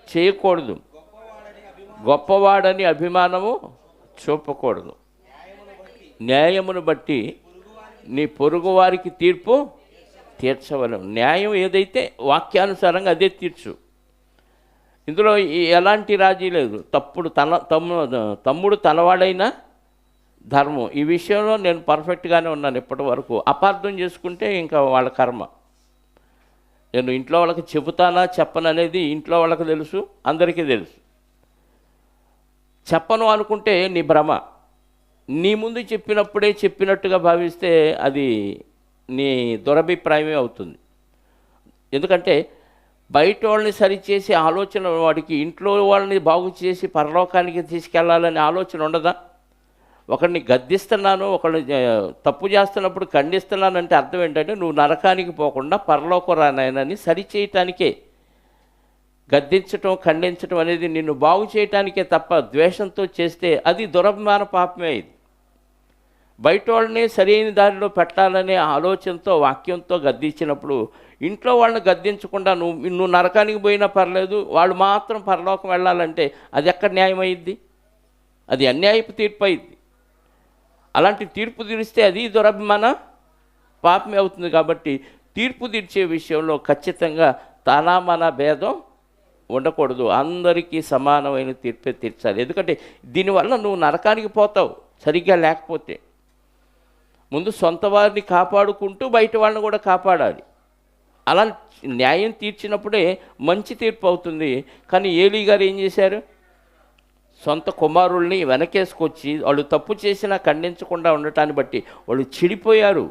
చేయకూడదు, గొప్పవాడని అభిమానము చూపకూడదు. న్యాయమును బట్టి నీ పొరుగు వారికి తీర్పు తీర్చవలను. న్యాయం ఏదైతే వాక్యానుసారంగా అదే తీర్చు. ఇందులో ఎలాంటి రాజీ లేదు. తమ్ముడు తనవాడైనా ధర్మం. ఈ విషయంలో నేను పర్ఫెక్ట్గానే ఉన్నాను ఇప్పటి వరకు. అపార్థం చేసుకుంటే ఇంకా వాళ్ళ కర్మ. నేను ఇంట్లో వాళ్ళకి చెబుతానా చెప్పను అనేది ఇంట్లో వాళ్ళకి తెలుసు, అందరికీ తెలుసు. చెప్పను అనుకుంటే నీ భ్రమ. నీ ముందు చెప్పినప్పుడే చెప్పినట్టుగా భావిస్తే అది నీ దురభిప్రాయమే అవుతుంది. ఎందుకంటే బయట వాళ్ళని సరిచేసే ఆలోచన వాడికి ఇంట్లో వాళ్ళని బాగు చేసి పరలోకానికి తీసుకెళ్లాలనే ఆలోచన ఉండదా? ఒకరిని గద్దిస్తున్నాను, ఒకరిని తప్పు చేస్తున్నప్పుడు ఖండిస్తున్నానంటే అర్థం ఏంటంటే నువ్వు నరకానికి పోకుండా పరలోకం రానాయనని సరిచేయటానికే. గద్దించటం ఖండించటం అనేది నిన్ను బాగు చేయటానికే తప్ప ద్వేషంతో చేస్తే అది దురభిమాన పాపమే. ఇది బయట వాళ్ళని సరైన దారిలో పెట్టాలనే ఆలోచనతో వాక్యంతో గద్దించినప్పుడు ఇంట్లో వాళ్ళని గద్దించకుండా నువ్వు నరకానికి పోయినా పర్లేదు, వాళ్ళు మాత్రం పరలోకం వెళ్ళాలంటే అది ఎక్కడ న్యాయం అయ్యిద్ది? అది అన్యాయపు తీర్పు అయ్యిద్ది. అలాంటి తీర్పు తీరిస్తే అది దురభిమాన పాపమే అవుతుంది. కాబట్టి తీర్పు తీర్చే విషయంలో ఖచ్చితంగా తన భేదం ఉండకూడదు. అందరికీ సమానమైన తీర్పే తీర్చాలి. ఎందుకంటే దీనివల్ల నువ్వు నరకానికి పోతావు సరిగ్గా లేకపోతే. ముందు సొంత వారిని కాపాడుకుంటూ బయట వాళ్ళని కూడా కాపాడాలి. అలా న్యాయం తీర్చినప్పుడే మంచి తీర్పు అవుతుంది. కానీ ఏలీ గారు ఏం చేశారు? సొంత కుమారుల్ని వెనకేసుకొచ్చి వాళ్ళు తప్పు చేసినా ఖండించకుండా ఉండటాన్ని బట్టి వాళ్ళు చెడిపోయారు.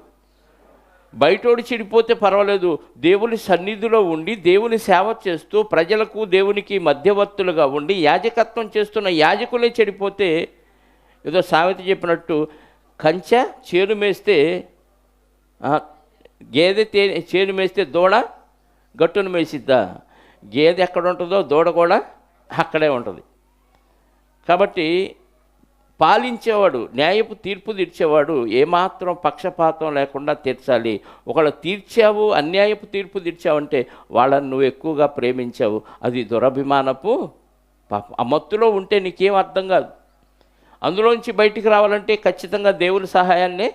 బయటోడు చెడిపోతే పర్వాలేదు, దేవుని సన్నిధిలో ఉండి దేవుని సేవ చేస్తూ ప్రజలకు దేవునికి మధ్యవర్తులుగా ఉండి యాజకత్వం చేస్తున్న యాజకులే చెడిపోతే ఏదో సామెత చెప్పినట్టు కంచె చేను మేస్తే గేదె చేను మేస్తే దూడ గట్టును మేసిద్దా? గేదె ఎక్కడ ఉంటుందో దూడ కూడా అక్కడే ఉంటుంది. కాబట్టి పాలించేవాడు, న్యాయపు తీర్పు తీర్చేవాడు ఏమాత్రం పక్షపాతం లేకుండా తీర్చాలి. ఒకవేళ తీర్చావు, అన్యాయపు తీర్పు తీర్చావంటే వాళ్ళని నువ్వు ఎక్కువగా ప్రేమించావు, అది దురభిమానపు పాపం. ఆ మత్తులో ఉంటే నీకేం అర్థం కాదు. అందులోంచి బయటికి రావాలంటే ఖచ్చితంగా దేవుని సహాయాన్నే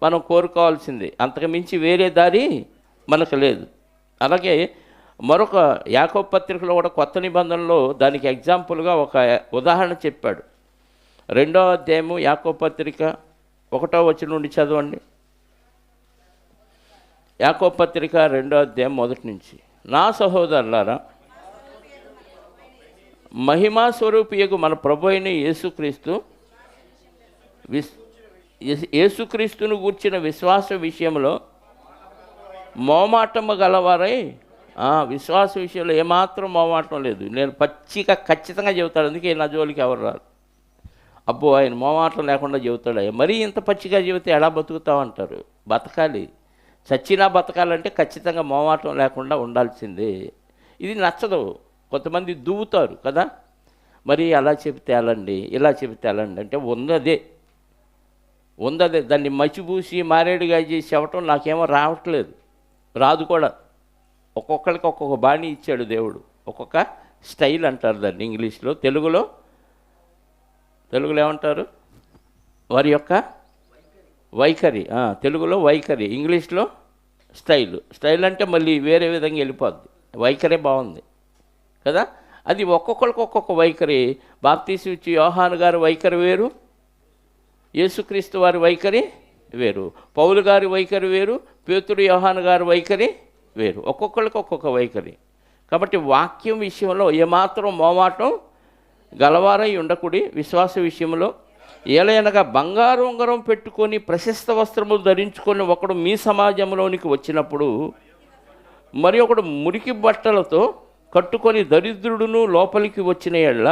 మనం కోరుకోవాల్సిందే. అంతకుమించి వేరే దారి మనకు లేదు. అలాగే మరొక యాకోబు పత్రికలో కూడా కొత్త నిబంధనలో దానికి ఎగ్జాంపుల్గా ఒక ఉదాహరణ చెప్పాడు. 2వ అధ్యాయము యాకోబు పత్రిక 1వ వచనం నుండి చదవండి. యాకోబు పత్రిక 2వ అధ్యాయం 1 నుంచి. నా సహోదరులారా, మహిమా స్వరూపియగు మన ప్రభు అయిన యేసుక్రీస్తును గూర్చిన విశ్వాస విషయంలో మోమాటము గలవారై, విశ్వాస విషయంలో ఏమాత్రం మోమాటం లేదు. నేను పచ్చిగా ఖచ్చితంగా చెబుతాడు, అందుకే నా జోలికి ఎవరు రారు. అబ్బో ఆయన మోమాటం లేకుండా చెబుతాడు. మరీ ఇంత పచ్చిగా చెబితే ఎలా బతుకుతామంటారు? బతకాలి, చచ్చినా బతకాలంటే ఖచ్చితంగా మోమాటం లేకుండా ఉండాల్సిందే. ఇది నచ్చదు, కొంతమంది దువ్వుతారు కదా, మరి అలా చెబితే ఎలాండి, ఇలా చెబితే ఎలాండి అంటే ఉన్నదే దాన్ని మచ్చిపూసి మారేడుగా చేసి చెప్పటం నాకేమో రావట్లేదు, రాదు కూడా. ఒక్కొక్కరికి ఒక్కొక్క బాణీ ఇచ్చాడు దేవుడు, ఒక్కొక్క స్టైల్ అంటారు దాన్ని ఇంగ్లీష్లో. తెలుగులో ఏమంటారు? వారి యొక్క వైఖరి. తెలుగులో వైఖరి, ఇంగ్లీష్లో స్టైల్ అంటే మళ్ళీ వేరే విధంగా వెళ్ళిపోద్ది. వైఖరే బాగుంది కదా. అది ఒక్కొక్కరికి ఒక్కొక్క వైఖరి. బాప్తీసు ఇచ్చి యోహాను గారి వైఖరి వేరు, యేసుక్రీస్తు వారి వైఖరి వేరు, పౌలు గారి వైఖరి వేరు, పేతురు యోహాను గారి వైఖరి వేరు. ఒక్కొక్కరికి ఒక్కొక్క వైఖరి. కాబట్టి వాక్యం విషయంలో ఏమాత్రం మోమాటం గలవారై ఉండకుడి. విశ్వాస విషయంలో ఏలయనగా బంగారు ఉంగరం పెట్టుకొని ప్రశస్త వస్త్రములు ధరించుకొని ఒకడు మీ సమాజంలోనికి వచ్చినప్పుడు మరి ఒకడు మురికి బట్టలతో కట్టుకొని దరిద్రుడును లోపలికి వచ్చిన యెడల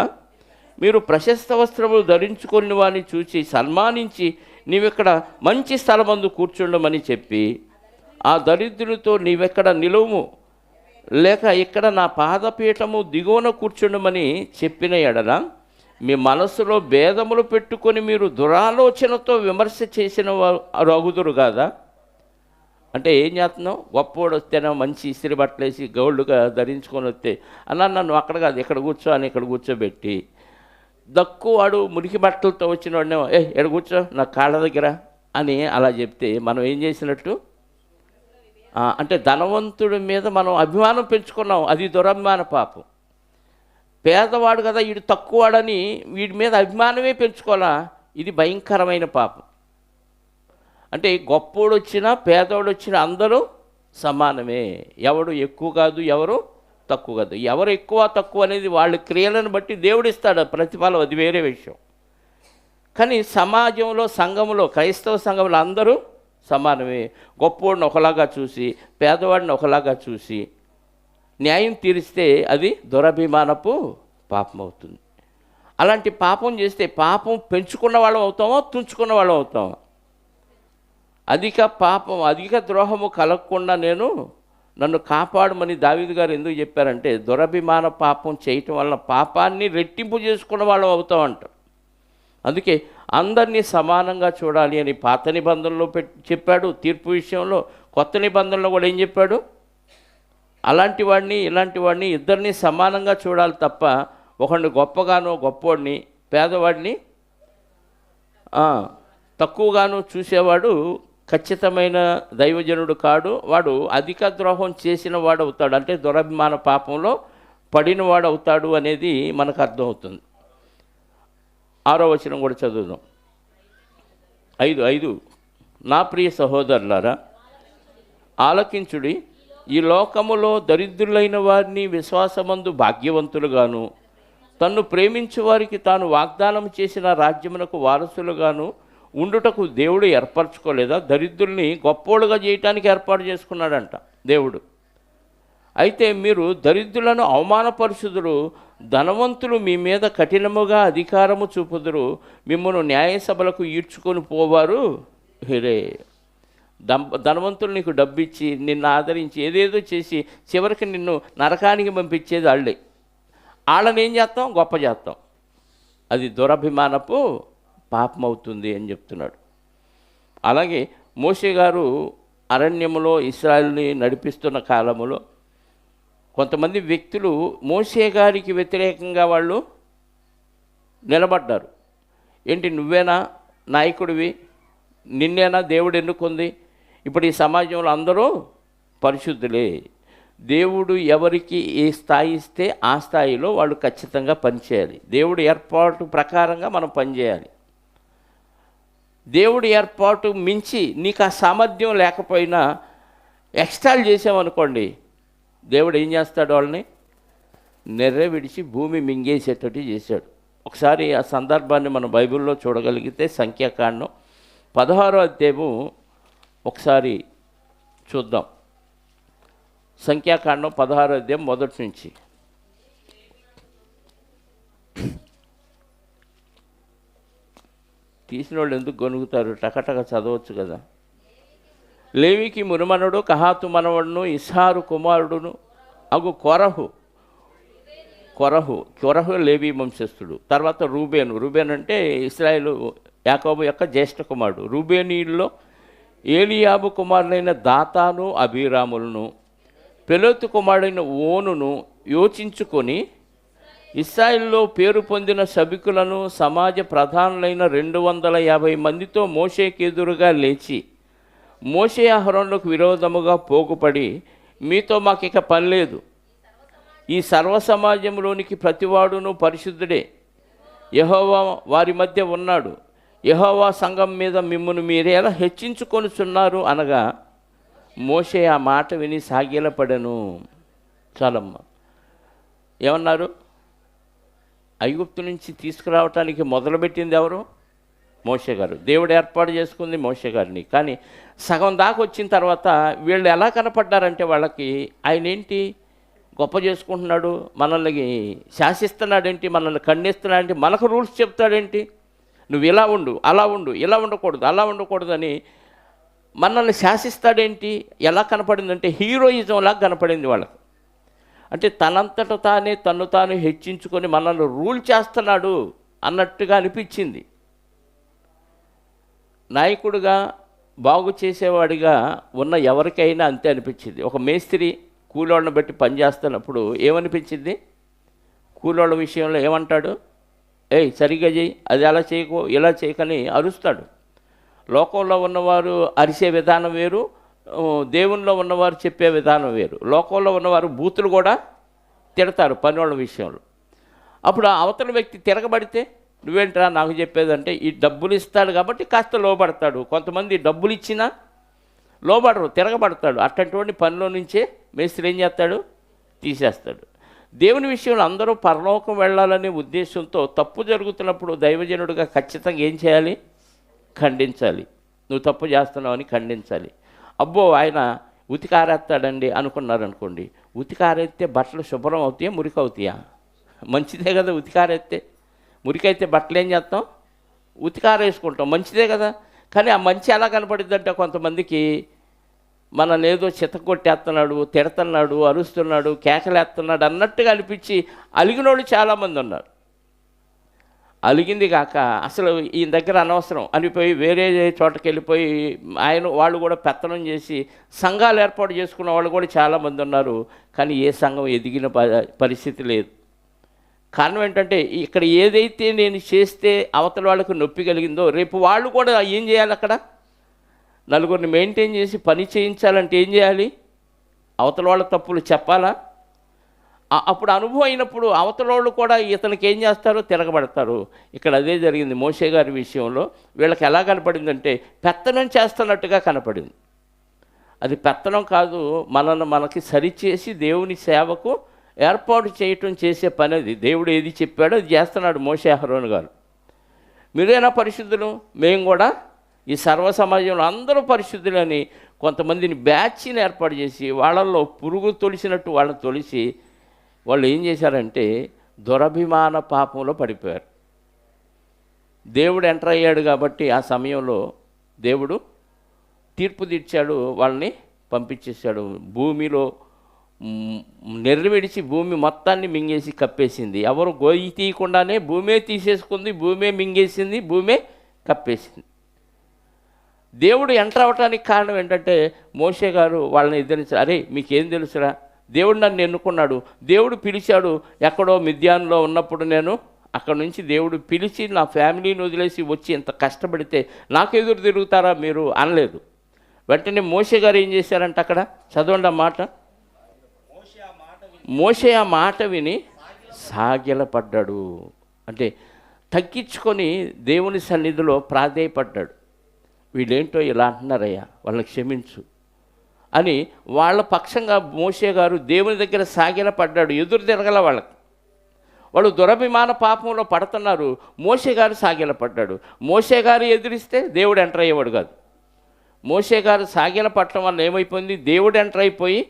మీరు ప్రశస్త వస్త్రములు ధరించుకొని వారిని చూసి సన్మానించి నీవిక్కడ మంచి స్థలమందు కూర్చుండమని చెప్పి ఆ దరిద్రునితో నీవెక్కడ నిలువుము, లేక ఇక్కడ నా పాదపీఠము దిగువన కూర్చుండమని చెప్పిన యెడల మీ మనస్సులో భేదములు పెట్టుకొని మీరు దురాలోచనతో విమర్శ చేసిన రగుదురు కాదా? అంటే ఏం చేస్తున్నావు? గొప్పోడు వస్తేనే మంచి ఇస్త్రీ బట్టలేసి గౌళ్ళుగా ధరించుకొని వస్తే నన్ను అక్కడ కాదు ఇక్కడ కూర్చో అని ఇక్కడ కూర్చోబెట్టి, వాడు మురికి బట్టలతో వచ్చిన వాడినే ఎక్కడ కూర్చో నా కాళ్ళ దగ్గర అని అలా చెప్తే మనం ఏం చేసినట్టు? అంటే ధనవంతుడి మీద మనం అభిమానం పెంచుకున్నాం, అది దురభిమాన పాపం. పేదవాడు కదా వీడు తక్కువవాడని వీడి మీద అభిమానమే పెంచుకోవాలా, ఇది భయంకరమైన పాపం. అంటే గొప్పోడు వచ్చినా పేదవాడు వచ్చినా అందరూ సమానమే, ఎవడు ఎక్కువ కాదు ఎవరు తక్కువ కాదు. ఎవరు ఎక్కువ తక్కువ అనేది వాళ్ళ క్రియలను బట్టి దేవుడు ఇస్తాడు ప్రతిఫలం, అది వేరే విషయం. కానీ సమాజంలో, సంఘంలో, క్రైస్తవ సంఘంలో అందరూ సమానమే. గొప్పోడిని ఒకలాగా చూసి పేదవాడిని ఒకలాగా చూసి న్యాయం తీరిస్తే అది దురభిమానపు పాపం అవుతుంది. అలాంటి పాపం చేస్తే పాపం పెంచుకున్న వాళ్ళం అవుతామో తుంచుకున్న వాళ్ళం అవుతామో? అధిక ద్రోహము కలగకుండా నన్ను కాపాడమని దావీదు గారు ఎందుకు చెప్పారంటే దురభిమాన పాపం చేయటం వలన పాపాన్ని రెట్టింపు చేసుకున్న వాళ్ళం అవుతామంట. అందుకే అందరినీ సమానంగా చూడాలి అని పాత నిబంధనలో చెప్పాడు తీర్పు విషయంలో. కొత్త నిబంధనలో కూడా ఏం చెప్పాడు? అలాంటి వాడిని ఇలాంటి వాడిని ఇద్దరిని సమానంగా చూడాలి తప్ప ఒకడిని గొప్పగానో గొప్పోడిని పేదవాడిని తక్కువగాను చూసేవాడు ఖచ్చితమైన దైవజనుడు కాడు. వాడు అధిక ద్రోహం చేసిన వాడు అవుతాడు, అంటే దురభిమాన పాపంలో పడినవాడు అవుతాడు అనేది మనకు అర్థమవుతుంది. 6వ వచనం కూడా చదువుదాం. 5 నా ప్రియ సహోదరులారా ఆలకించుడి, ఈ లోకములో దరిద్రులైన వారిని విశ్వాసమందు భాగ్యవంతులుగాను తన్ను ప్రేమించు వారికి తాను వాగ్దానం చేసిన రాజ్యమునకు వారసులుగాను ఉండుటకు దేవుడు ఏర్పరచుకోలేదా? దరిద్రుల్ని గొప్పోడుగా చేయటానికి ఏర్పాటు చేసుకున్నాడంట దేవుడు. అయితే మీరు దరిద్రులను అవమానపరుచుదురు, ధనవంతులు మీ మీద కఠినముగా అధికారము చూపుదురు, మిమ్మల్ని న్యాయసభలకు ఈడ్చుకొని పోవారు. హేరే, ధనవంతులు నీకు డబ్బిచ్చి నిన్ను ఆదరించి ఏదేదో చేసి చివరికి నిన్ను నరకానికి పంపించేది వాళ్ళే. వాళ్ళని ఏం చేస్తాం? గొప్ప చేస్తాం. అది దురభిమానపు పాపం అవుతుంది అని చెప్తున్నాడు. అలాగే మోషే గారు అరణ్యములో ఇశ్రాయేలుని నడిపిస్తున్న కాలములో కొంతమంది వ్యక్తులు మోషే గారికి వ్యతిరేకంగా వాళ్ళు నిలబడ్డారు. ఏంటి, నువ్వేనా నాయకుడివి, నిన్నేనా దేవుడు ఎన్నుకుంది, ఇప్పుడు ఈ సమాజంలో అందరూ పరిశుద్ధులే, దేవుడు ఎవరికి ఏ స్థాయి ఇస్తే ఆ స్థాయిలో వాళ్ళు ఖచ్చితంగా పనిచేయాలి. దేవుడి ఏర్పాటు ప్రకారంగా మనం పనిచేయాలి. దేవుడి ఏర్పాటు మించి నీకు ఆ సామర్థ్యం లేకపోయినా ఎక్స్ట్రాలు చేసామనుకోండి, దేవుడు ఏం చేస్తాడు? వాళ్ళని నెర్రె విడిచి భూమి మింగేసేటట్టు చేశాడు. ఒకసారి ఆ సందర్భాన్ని మనం బైబిల్లో చూడగలిగితే సంఖ్యాకాండం 16వ అధ్యాయము ఒకసారి చూద్దాం. సంఖ్యాకాండం 16వ అధ్యాయం మొదటి నుంచి. తీసిన వాళ్ళు ఎందుకు గొనుగుతారు? టకటక చదవచ్చు కదా. లేవికి మునుమనుడు కహాతు మనవడును ఇస్హారు కుమారుడును అగు కొరహు లేవి వంశస్థుడు. తర్వాత రూబేన్ అంటే ఇశ్రాయేలు యాకోబు యొక్క జ్యేష్ఠ కుమారుడు. రూబేనీయుల్లో ఏలియాబు కుమారులైన దాతాను అబీరాములను పెలోతు కుమారుడైన ఓనును యోచించుకొని ఇశ్రాయేలులో పేరు పొందిన సభికులను సమాజ ప్రధానులైన 250 మందితో మోషేకి ఎదురుగా లేచి, మోషే అహరోనులకు విరోధముగా పోగుపడి, మీతో మాకిక పని లేదు, ఈ సర్వ సమాజంలోనికి ప్రతివాడును పరిశుద్ధుడే, యెహోవా వారి మధ్య ఉన్నాడు, యెహోవా సంఘం మీద మిమ్మును మీరే ఎలా హెచ్చించుకొనుచున్నారు అనగా, మోషే ఆ మాట విని సాగిలపడెను. చాలమ్మ. ఏమన్నారు? ఐగుప్తు నుంచి తీసుకురావటానికి మొదలుపెట్టింది ఎవరు? మోషే గారు. దేవుడు ఏర్పాటు చేసుకుంది మోషే గారిని. కానీ సగం దాకా వచ్చిన తర్వాత వీళ్ళు ఎలా కనపడ్డారంటే వాళ్ళకి ఆయన ఏంటి గొప్ప చేసుకుంటున్నాడు, మనల్ని శాసిస్తున్నాడేంటి, మనల్ని ఖండిస్తున్నాడేంటి, మనకు రూల్స్ చెప్తాడేంటి, నువ్వు ఇలా ఉండు, అలా ఉండు, ఇలా ఉండకూడదు, అలా ఉండకూడదు అని మనల్ని శాసిస్తాడేంటి. ఎలా కనపడిందంటే హీరోయిజం లాగా కనపడింది వాళ్ళకి. అంటే తనంతట తానే తను తాను హెచ్చించుకొని మనల్ని రూల్ చేస్తున్నాడు అన్నట్టుగా అనిపించింది. నాయకుడిగా బాగు చేసేవాడిగా ఉన్న ఎవరికైనా అంతే అనిపించింది. ఒక మేస్త్రి కూలోళ్ళని బట్టి పనిచేస్తున్నప్పుడు ఏమనిపించింది? కూలోళ్ళ విషయంలో ఏమంటాడు? ఏయ్ సరిగ్గా చేయి, అది అలా చేయకు, ఇలా చేయకని అరుస్తాడు. లోకంలో ఉన్నవారు అరిసే విధానం వేరు, దేవునిలో ఉన్నవారు చెప్పే విధానం వేరు. లోకంలో ఉన్నవారు బూతులు కూడా తిడతారు పనివాళ్ళ విషయంలో. అప్పుడు అవతల వ్యక్తి తిరగబడితే, నువ్వేంట్రా నాకు చెప్పేదంటే, ఈ డబ్బులు ఇస్తాడు కాబట్టి కాస్త లోబడతాడు. కొంతమంది డబ్బులు ఇచ్చినా లోబడరు, తిరగబడతాడు. అట్లాంటి పనిలో నుంచే మేస్త్రి ఏం చేస్తాడు? తీసేస్తాడు. దేవుని విషయంలో అందరూ పరలోకం వెళ్ళాలనే ఉద్దేశంతో తప్పు జరుగుతున్నప్పుడు దైవజనుడిగా ఖచ్చితంగా ఏం చేయాలి? ఖండించాలి. నువ్వు తప్పు చేస్తున్నావని ఖండించాలి. అబ్బో ఆయన ఉతికారేస్తాడండి అనుకున్నారనుకోండి, ఉతికారెత్తే బట్టలు శుభ్రం అవుతాయా, మురికి అవుతాయా? మంచిదే కదా ఉతికారెత్తే. మురికైతే బట్టలు ఏం చేస్తాం? ఉతికారేసుకుంటాం, మంచిదే కదా. కానీ ఆ మంచి ఎలా కనపడిద్దంటే కొంతమందికి మనల్ని ఏదో చితకొట్టేస్తున్నాడు, తిడుతున్నాడు, అరుస్తున్నాడు, కేకలేస్తున్నాడు అన్నట్టుగా అనిపించి అలిగినోళ్ళు చాలామంది ఉన్నారు. అలిగింది కాక అసలు ఈయన దగ్గర అనవసరం అనిపోయి వేరే చోటకి వెళ్ళిపోయి వాళ్ళు కూడా పెత్తనం చేసి సంఘాలు ఏర్పాటు చేసుకున్న వాళ్ళు కూడా చాలామంది ఉన్నారు. కానీ ఏ సంఘం ఎదిగిన పరిస్థితి లేదు. కారణం ఏంటంటే ఇక్కడ ఏదైతే నేను చేస్తే అవతల వాళ్ళకు నొప్పి కలిగిందో రేపు వాళ్ళు కూడా ఏం చేయాలి? అక్కడ నలుగురిని మెయింటైన్ చేసి పని చేయించాలంటే ఏం చేయాలి? అవతల వాళ్ళ తప్పులు చెప్పాలా? అప్పుడు అనుభవం అయినప్పుడు అవతల వాళ్ళు కూడా ఇతనికి ఏం చేస్తారో తిరగబడతారు. ఇక్కడ అదే జరిగింది మోషే గారి విషయంలో. వీళ్ళకి ఎలా కనపడిందంటే పెత్తనం చేస్తున్నట్టుగా కనపడింది. అది పెత్తనం కాదు, మనకి సరిచేసి దేవుని సేవకు ఏర్పాటు చేయటం చేసే పని అది. దేవుడు ఏది చెప్పాడో అది చేస్తున్నాడు మోషే అహరోను గారు. మీరేనా పరిశుద్ధులు, మేము కూడా ఈ సర్వ సమాజంలో అందరూ పరిశుద్ధులని కొంతమందిని బ్యాచ్ని ఏర్పాటు చేసి వాళ్ళల్లో పురుగు తొలిసినట్టు వాళ్ళని తొలిసి వాళ్ళు ఏం చేశారంటే దురభిమాన పాపంలో పడిపోయారు. దేవుడు ఎంటర్ అయ్యాడు కాబట్టి ఆ సమయంలో దేవుడు తీర్పు తీర్చాడు, వాళ్ళని పంపించేశాడు. భూమిలో నెర్రి విడిచి భూమి మొత్తాన్ని మింగేసి కప్పేసింది. ఎవరు గొయ్యి తీయకుండానే భూమే తీసేసుకుంది, భూమే మింగేసింది, భూమే కప్పేసింది. దేవుడు ఎంటర్ అవ్వటానికి కారణం ఏంటంటే మోషే గారు వాళ్ళని ఎదిరించారు. అరే మీకేం తెలుసురా, దేవుడు నన్ను ఎన్నుకున్నాడు, దేవుడు పిలిచాడు. ఎక్కడో మిద్యాన్లో ఉన్నప్పుడు నేను అక్కడ నుంచి దేవుడు పిలిచి నా ఫ్యామిలీని వదిలేసి వచ్చి ఎంత కష్టపడితే నాకు ఎదురు తిరుగుతారా మీరు అనలేదు. వెంటనే మోషే గారు ఏం చేశారంటే అక్కడ చదవండి ఆ మాట. మోషే ఆ మాట విని సాగిలపడ్డాడు. అంటే తగ్గించుకొని దేవుని సన్నిధిలో ప్రాధేయపడ్డాడు. వీళ్ళేంటో ఇలా అంటున్నారయ్యా, వాళ్ళని క్షమించు అని వాళ్ళ పక్షంగా మోషే గారు దేవుని దగ్గర సాగిలపడ్డాడు. ఎదురు తిరగల వాళ్ళకి, వాళ్ళు దురభిమాన పాపంలో పడుతున్నారు. మోషే గారు సాగిలపడ్డాడు. మోషే గారు ఎదిరిస్తే దేవుడు ఎంటర్ అయ్యేవాడు కాదు. మోషే గారు సాగిల పట్టడం వల్ల ఏమైపోయింది, దేవుడు ఎంటర్ అయిపోయి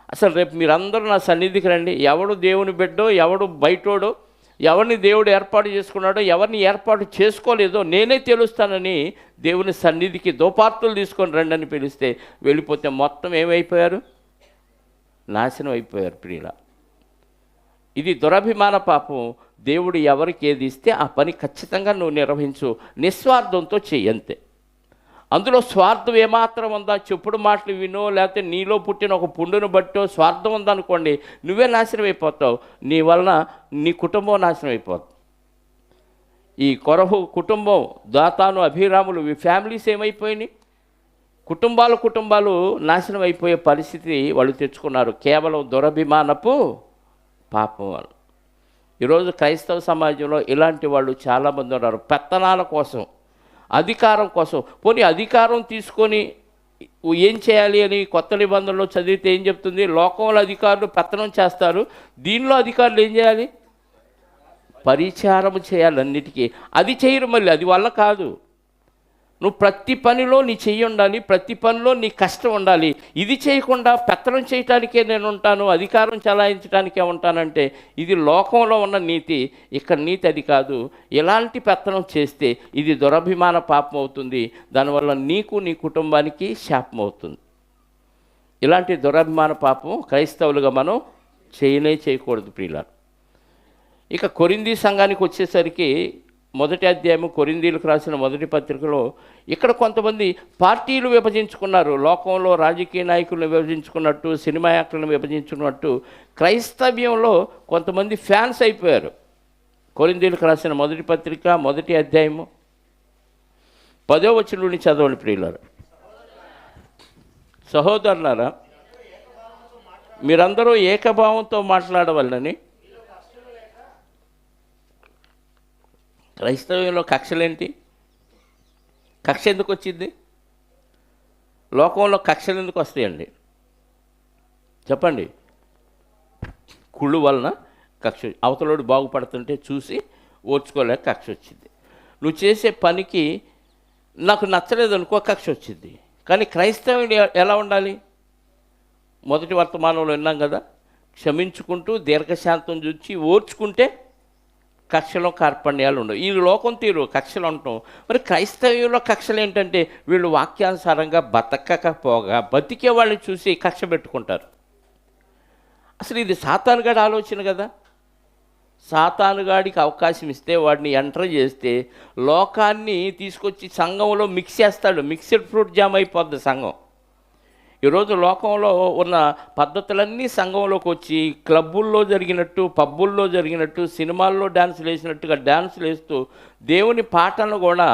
అసలు రేపు మీరందరూ నా సన్నిధికి రండి, ఎవడు దేవుని బిడ్డో ఎవడు బయటోడో, ఎవరిని దేవుడు ఏర్పాటు చేసుకున్నాడో ఎవరిని ఏర్పాటు చేసుకోలేదో నేనే తెలుస్తానని దేవుని సన్నిధికి దోపార్తులు తీసుకొని రండి అని పిలిస్తే వెళ్ళిపోతే మొత్తం ఏమైపోయారు, నాశనం అయిపోయారు. ప్రియుల, ఇది దురభిమాన పాపం. దేవుడు ఎవరికి ఏది ఇస్తే ఆ పని ఖచ్చితంగా నువ్వు నిర్వహించు, నిస్వార్థంతో చెయ్యంతే. అందులో స్వార్థం ఏమాత్రం ఉందా, చెప్పుడు మాటలు వినో లేకపోతే నీలో పుట్టిన ఒక పుండును బట్టో స్వార్థం ఉందనుకోండి, నువ్వే నాశనం అయిపోతావు. నీ వలన నీ కుటుంబం నాశనం అయిపోతుంది. ఈ కొరహు కుటుంబం, దాతాను, అభిరాములు, ఈ ఫ్యామిలీస్ ఏమైపోయినాయి, కుటుంబాలు నాశనం అయిపోయే పరిస్థితి వాళ్ళు తెచ్చుకున్నారు కేవలం దురభిమానపు పాపం వల్ల. ఈరోజు క్రైస్తవ సమాజంలో ఇలాంటి వాళ్ళు చాలామంది ఉన్నారు. పెత్తనాల కోసం, అధికారం కోసం. పోనీ అధికారం తీసుకొని ఏం చేయాలి అని కొత్త నిబంధనలో చదివితే ఏం చెప్తుంది, లోకంలో అధికారులు పెత్తనం చేస్తారు, దీనిలో అధికారులు ఏం చేయాలి, పరిచారం చేయాలి అన్నిటికీ. అది చేయరు, మళ్ళీ అది వల్ల కాదు. నువ్వు ప్రతి పనిలో నీ చెయ్యి ఉండాలి, ప్రతి పనిలో నీ కష్టం ఉండాలి. ఇది చేయకుండా పెత్తనం చేయటానికే నేను ఉంటాను, అధికారం చలాయించడానికే ఉంటానంటే ఇది లోకంలో ఉన్న నీతి. ఇక్కడ నీతి అది కాదు. ఎలాంటి పెత్తనం చేస్తే ఇది దురభిమాన పాపం అవుతుంది, దానివల్ల నీకు నీ కుటుంబానికి శాపం అవుతుంది. ఇలాంటి దురభిమాన పాపం క్రైస్తవులుగా మనం చేయకూడదు ప్రియులారా. ఇక కొరింథీ సంఘానికి వచ్చేసరికి మొదటి అధ్యాయము, కొరింథీలకు రాసిన మొదటి పత్రికలో ఇక్కడ కొంతమంది పార్టీలు విభజించుకున్నారు. లోకంలో రాజకీయ నాయకులను విభజించుకున్నట్టు, సినిమా యాక్టర్లను విభజించుకున్నట్టు క్రైస్తవ్యంలో కొంతమంది ఫ్యాన్స్ అయిపోయారు. కొరింథీలకు రాసిన మొదటి పత్రిక మొదటి అధ్యాయము 10వ వచనం నుండి చదవండి ప్రియులారా. సహోదరులారా, మీరందరూ ఏకభావంతో మాట్లాడవలనని. క్రైస్తవ్యంలో కక్షలేంటి? కక్ష ఎందుకు వచ్చింది? లోకంలో కక్షలు ఎందుకు వస్తాయండి చెప్పండి? కుళ్ళు వలన కక్ష. అవతలోడు బాగుపడుతుంటే చూసి ఓర్చుకోలేక కక్ష వచ్చింది. నువ్వు చేసే పనికి నాకు నచ్చలేదు అనుకో, కక్ష వచ్చింది. కానీ క్రైస్తవులు ఎలా ఉండాలి? మొదటి వర్తమానంలో విన్నాం కదా, క్షమించుకుంటూ దీర్ఘశాంతం చూచి ఓర్చుకుంటే కక్షలో కార్పణ్యాలు ఉండవు. ఈ లోకం తీరు కక్షలు ఉంటాం. మరి క్రైస్తవ్యంలో కక్షలు ఏంటంటే వీళ్ళు వాక్యానుసారంగా బతకకపోగా బతికే వాళ్ళని చూసి కక్ష పెట్టుకుంటారు. అసలు ఇది సాతానుగాడి ఆలోచన కదా. సాతానుగాడికి అవకాశం ఇస్తే, వాడిని ఎంటర్ చేస్తే లోకాన్ని తీసుకొచ్చి సంఘంలో మిక్స్ చేస్తాడు. మిక్స్డ్ ఫ్రూట్ జామ్ అయిపోద్ది సంఘం. ఈరోజు లోకంలో ఉన్న పద్ధతులన్నీ సంఘంలోకి వచ్చి క్లబ్బుల్లో జరిగినట్టు, పబ్బుల్లో జరిగినట్టు, సినిమాల్లో డ్యాన్సులు వేసినట్టుగా డ్యాన్సులు వేస్తూ దేవుని పాటలను కూడా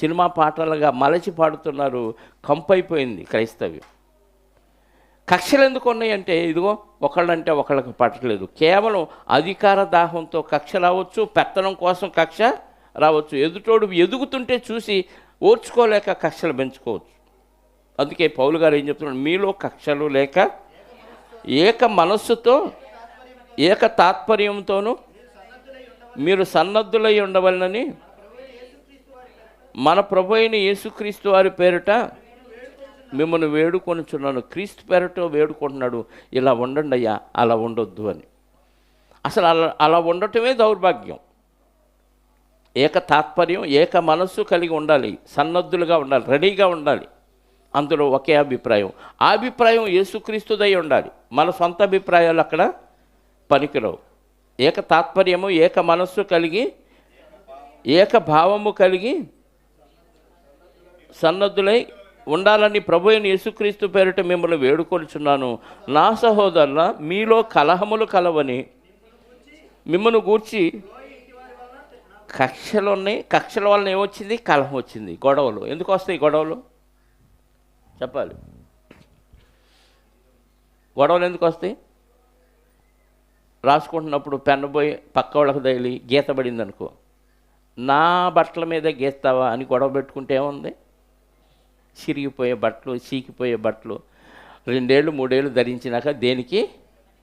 సినిమా పాటలుగా మలచి పాడుతున్నారు. కంపైపోయింది క్రైస్తవ్యం. కక్షలు ఎందుకు ఉన్నాయంటే, ఇదిగో ఒకళ్ళంటే ఒకళ్ళకి పట్టలేదు. కేవలం అధికార దాహంతో కక్ష రావచ్చు, పెత్తనం కోసం కక్ష రావచ్చు, ఎదుటోడు ఎదుగుతుంటే చూసి ఓర్చుకోలేక కక్షలు పెంచుకోవచ్చు. అందుకే పౌలు గారు ఏం చెప్తున్నాడు, మీలో కక్షలు లేక ఏక మనస్సుతో ఏక తాత్పర్యంతోనూ మీరు సన్నద్ధులై ఉండవలనని మన ప్రభు అయిన యేసుక్రీస్తు వారి పేరిట మిమ్మల్ని వేడుకొనుచున్నాను. క్రీస్తు పేరుతో వేడుకుంటున్నాడు, ఇలా ఉండండి అయ్యా, అలా ఉండొద్దు అని. అసలు అలా ఉండటమే దౌర్భాగ్యం. ఏక తాత్పర్యం, ఏక మనస్సు కలిగి ఉండాలి, సన్నద్ధులుగా ఉండాలి, రెడీగా ఉండాలి. అందులో ఒకే అభిప్రాయం. ఆ అభిప్రాయం యేసుక్రీస్తుదై ఉండాలి. మన సొంత అభిప్రాయాలు అక్కడ పనికిరావు. ఏక తాత్పర్యము, ఏక మనస్సు కలిగి, ఏక భావము కలిగి సన్నద్ధులై ఉండాలని ప్రభు అయిన యేసుక్రీస్తు పేరిట మిమ్మల్ని వేడుకొనుచున్నాను. నా సహోదరుల, మీలో కలహములు కలవని మిమ్మల్ని గూర్చి కక్షలు ఉన్నాయి. కక్షల వలన ఏమొచ్చింది? కలహం వచ్చింది, గొడవలు. ఎందుకు వస్తాయి గొడవలు చెప్పాలి? గొడవలు ఎందుకు వస్తాయి? రాసుకుంటున్నప్పుడు పెన్ను పోయి పక్క వాళ్ళకి తగిలి గీత పడింది అనుకో, నా బట్టల మీద గీస్తావా అని గొడవ పెట్టుకుంటే ఏముంది? చిరిగిపోయే బట్టలు, చీకిపోయే బట్టలు 2 ఏళ్ళు 3 ఏళ్ళు ధరించినాక దేనికి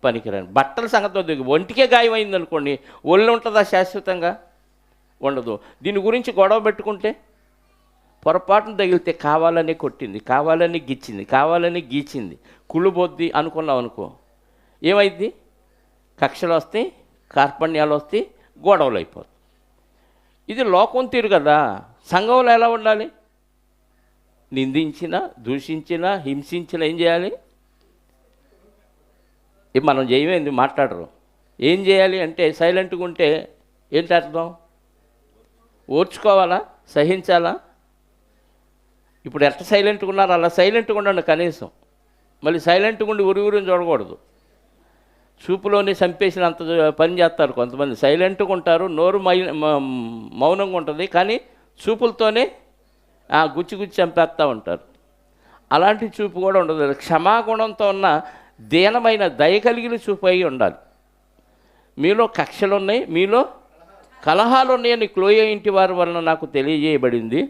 పనికిరాని బట్టల సంగతి. ఒంటికే గాయమైంది అనుకోండి, ఒళ్ళు ఉంటుందా శాశ్వతంగా? ఉండదు. దీని గురించి గొడవ పెట్టుకుంటే పొరపాటును తగిలితే కావాలని కొట్టింది, కావాలని గిచ్చింది, కావాలని గీచింది, కుళ్ళుబొద్ది అనుకున్నాం అనుకో, ఏమైంది? కక్షలు వస్తాయి, కార్పణ్యాలు వస్తాయి, గొడవలు అయిపోతాయి. ఇది లోకం తీరు కదా. సంఘంలో ఎలా ఉండాలి? నిందించినా, దూషించినా, హింసించినా ఏం చేయాలి? మనం చేయమేంది, మాట్లాడరు. ఏం చేయాలి అంటే సైలెంట్గా ఉంటే ఏంటి అర్థం? ఓర్చుకోవాలా? సహించాలా? ఇప్పుడు ఎంత సైలెంట్గా ఉన్నారో అలా సైలెంట్గా ఉండండి కనీసం. మళ్ళీ సైలెంట్గా ఉండి ఉరిని చూడకూడదు. చూపులోనే చంపేసినంత పని చేస్తారు కొంతమంది. సైలెంట్గా ఉంటారు, నోరు మౌనంగా ఉంటుంది, కానీ చూపులతోనే గుచ్చి చంపేస్తూ ఉంటారు. అలాంటి చూపు కూడా ఉండదు. క్షమాగుణంతో ఉన్న దీనమైన దయ కలిగిన చూపు అయి ఉండాలి. మీలో కక్షలు ఉన్నాయి, మీలో కలహాలు ఉన్నాయని క్లోయ ఇంటి వారి వలన నాకు తెలియజేయబడింది.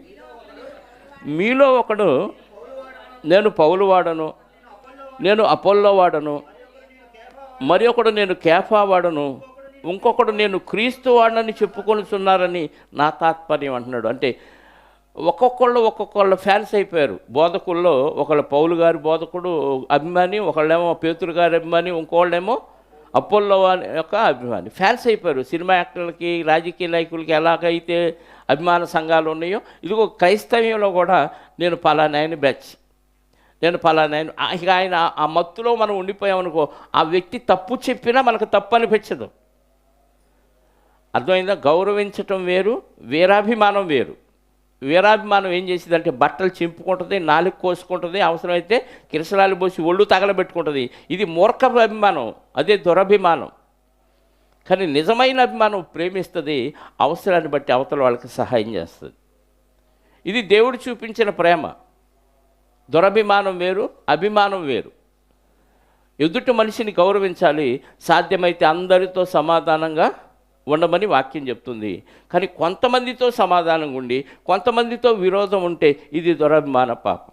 మీలో ఒకడు నేను పౌలు వాడను, నేను అపోల్లో వాడను, మరి ఒకడు నేను కేఫా వాడను, ఇంకొకడు నేను క్రీస్తు వాడనని చెప్పుకొనిచున్నారని నా తాత్పర్యం అంటున్నాడు. అంటే ఒక్కొక్కళ్ళు ఫ్యాన్స్ అయిపోయారు. బోధకుల్లో ఒకళ్ళు పౌలు గారి బోధకుడు అభిమాని, ఒకళ్ళేమో పేతురు గారి అభిమాని, ఇంకోళ్ళేమో అపోల్లో యొక్క అభిమాని. ఫ్యాన్స్ అయిపోయారు. సినిమా యాక్టర్లకి, రాజకీయ నాయకులకి ఎలాగైతే అభిమాన సంఘాలు ఉన్నాయో, ఇదిగో క్రైస్తవ్యంలో కూడా నేను పలానాయన బ్యాచ్, నేను పలానాయన. ఇక ఆయన ఆ మత్తులో మనం ఉండిపోయామనుకో, ఆ వ్యక్తి తప్పు చెప్పినా మనకు తప్పు అనిపించదు. అర్థమైందా? గౌరవించటం వేరు, వీరాభిమానం వేరు. వీరాభిమానం ఏం చేసిందంటే బట్టలు చింపుకుంటుంది, నాలుగు కోసుకుంటుంది, అవసరమైతే కిరసనాలు పోసి ఒళ్ళు తగలబెట్టుకుంటుంది. ఇది మూర్ఖ అభిమానం, అదే దురభిమానం. కానీ నిజమైన అభిమానం ప్రేమిస్తుంది, అవసరాన్ని బట్టి అవతల వాళ్ళకి సహాయం చేస్తుంది. ఇది దేవుడు చూపించిన ప్రేమ. దురభిమానం వేరు, అభిమానం వేరు. ఎదుటి మనిషిని గౌరవించాలి, సాధ్యమైతే అందరితో సమాధానంగా ఉండమని వాక్యం చెప్తుంది. కానీ కొంతమందితో సమాధానంగా ఉండి కొంతమందితో విరోధం ఉంటే ఇది దురభిమాన పాపం.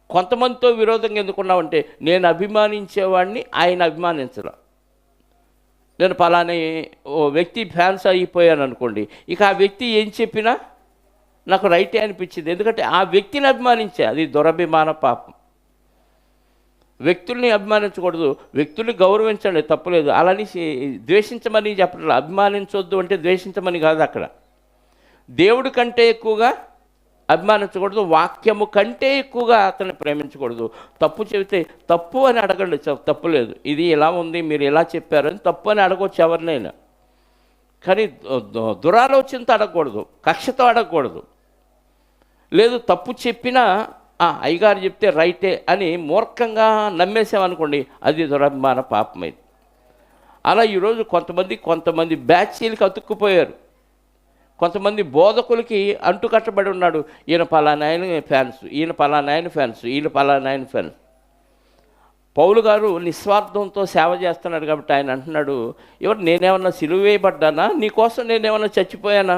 కొంతమందితో విరోధంగా ఎందుకున్నామంటే నేను అభిమానించేవాడిని ఆయన అభిమానించడం. నేను పలానా ఓ వ్యక్తి ఫ్యాన్స్ అయిపోయాను అనుకోండి, ఇక ఆ వ్యక్తి ఏం చెప్పినా నాకు రైటే అనిపించింది, ఎందుకంటే ఆ వ్యక్తిని అభిమానించే. అది దురభిమాన పాపం. వ్యక్తుల్ని అభిమానించకూడదు, వ్యక్తుల్ని గౌరవించండి, తప్పులేదు. అలాని ద్వేషించమని చెప్పట్లేదు. అభిమానించవద్దు అంటే ద్వేషించమని కాదు. అక్కడ దేవుడి కంటే ఎక్కువగా అభిమానించకూడదు, వాక్యము కంటే ఎక్కువగా అతన్ని ప్రేమించకూడదు. తప్పు చెబితే తప్పు అని అడగండి, తప్పు లేదు, ఇది ఇలా ఉంది, మీరు ఇలా చెప్పారని తప్పు అని అడగవచ్చు ఎవరినైనా. కానీ దురాలోచనతో అడగకూడదు, కక్షతో అడగకూడదు. లేదు తప్పు చెప్పినా అయ్యగారు చెప్తే రైటే అని మూర్ఖంగా నమ్మేసామనుకోండి, అది దురభిమాన పాపమైంది. అలా ఈరోజు కొంతమంది బ్యాచీలకి అతుక్కుపోయారు. కొంతమంది బోధకులకి అంటుకట్టబడి ఉన్నాడు. ఈయన పలానాయన ఫ్యాన్స్, ఈయన పలానాయన ఫ్యాన్స్, ఈయన పలానాయన ఫ్యాన్స్. పౌలు గారు నిస్వార్థంతో సేవ చేస్తున్నాడు కాబట్టి ఆయన అంటున్నాడు, ఎవరు నేనేమన్నా సిలువ వేయబడ్డానా? నీకోసం నేనేమన్నా చచ్చిపోయానా?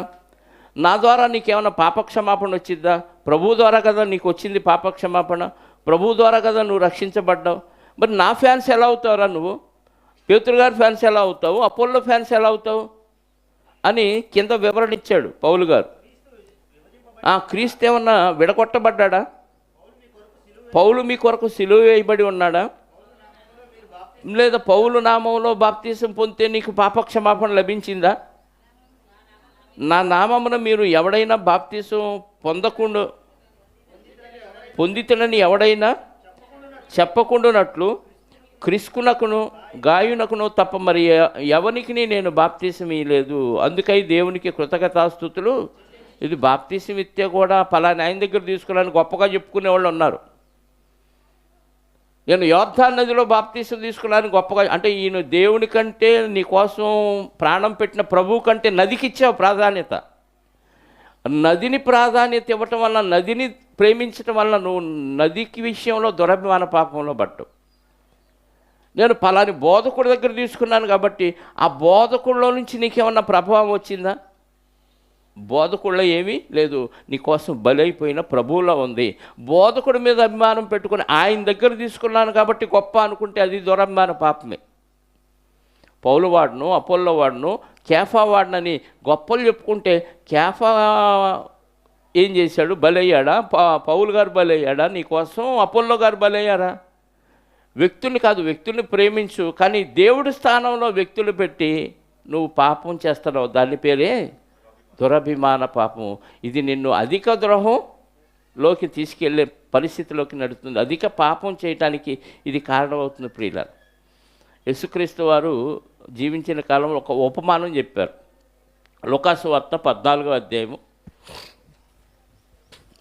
నా ద్వారా నీకేమన్నా పాపక్షమాపణ వచ్చిద్దా? ప్రభు ద్వారా కదా నీకు వచ్చింది పాపక్షమాపణ, ప్రభు ద్వారా కదా నువ్వు రక్షించబడ్డావు. మరి నా ఫ్యాన్స్ ఎలా అవుతావురా నువ్వు? పేతురు గారి ఫ్యాన్స్ ఎలా అవుతావు? అపోల్లో ఫ్యాన్స్ ఎలా అవుతావు అని కింద వివరణ ఇచ్చాడు పౌలు గారు. క్రీస్తు ఏమన్నా విడగొట్టబడ్డా? పౌలు మీ కొరకు సిలువ వేయబడి ఉన్నాడా? లేదా పౌలు నామంలో బాప్తీసం పొందితే నీకు పాపక్షమాపణ లభించిందా? నా నామమున మీరు ఎవడైనా బాప్తీసం పొందితనని ఎవడైనా చెప్పకుండానట్లు క్రిస్కునకును గాయునకును తప్ప మరి ఎవరికి నేను బాప్తీసం ఇవ్వలేదు. అందుకై దేవునికి కృతజ్ఞతాస్తుతులు. ఇది బాప్తీసం ఇస్తే కూడా పలానా ఆయన దగ్గర తీసుకున్నాను గొప్పగా చెప్పుకునే వాళ్ళు ఉన్నారు. నేను యోర్దాను నదిలో బాప్తీసం తీసుకున్నాను గొప్పగా, అంటే ఈయన దేవుని కంటే నీ కోసం ప్రాణం పెట్టిన ప్రభువు కంటే నదికి ఇచ్చావు ప్రాధాన్యత. నదిని ప్రాధాన్యత ఇవ్వటం వల్ల, నదిని ప్రేమించటం వల్ల నువ్వు నదికి విషయంలో దురభిమాన పాపంలో పడ్డావు. నేను పలాని బోధకుడి దగ్గర తీసుకున్నాను కాబట్టి ఆ బోధకుడిలో నుంచి నీకేమన్నా ప్రభావం వచ్చిందా? బోధకుడిలో ఏమీ లేదు. నీకోసం బలైపోయిన ప్రభువులో ఉంది. బోధకుడి మీద అభిమానం పెట్టుకుని ఆయన దగ్గర తీసుకున్నాను కాబట్టి గొప్ప అనుకుంటే అది దురభిమాన పాపమే. పౌలు వాడును, అపోల్లో వాడును, కేఫా వాడినని గొప్పలు చెప్పుకుంటే కేఫా ఏం చేశాడు? బలయ్యాడా? పౌలు గారు బలయ్యాడా నీకోసం? అపోల్లో గారు బలయ్యారా? వ్యక్తుల్ని కాదు, వ్యక్తుల్ని ప్రేమించు, కానీ దేవుడి స్థానంలో వ్యక్తులు పెట్టి నువ్వు పాపం చేస్తున్నావు. దాని పేరే దురభిమాన పాపం. ఇది నిన్ను అధిక ద్రోహంలోకి తీసుకెళ్లే పరిస్థితిలోకి నడుస్తుంది. అధిక పాపం చేయటానికి ఇది కారణమవుతుంది. ప్రియులారా, యేసుక్రీస్తు వారు జీవించిన కాలంలో ఒక ఉపమానం చెప్పారు. లూకాసు వార్త 14వ అధ్యాయము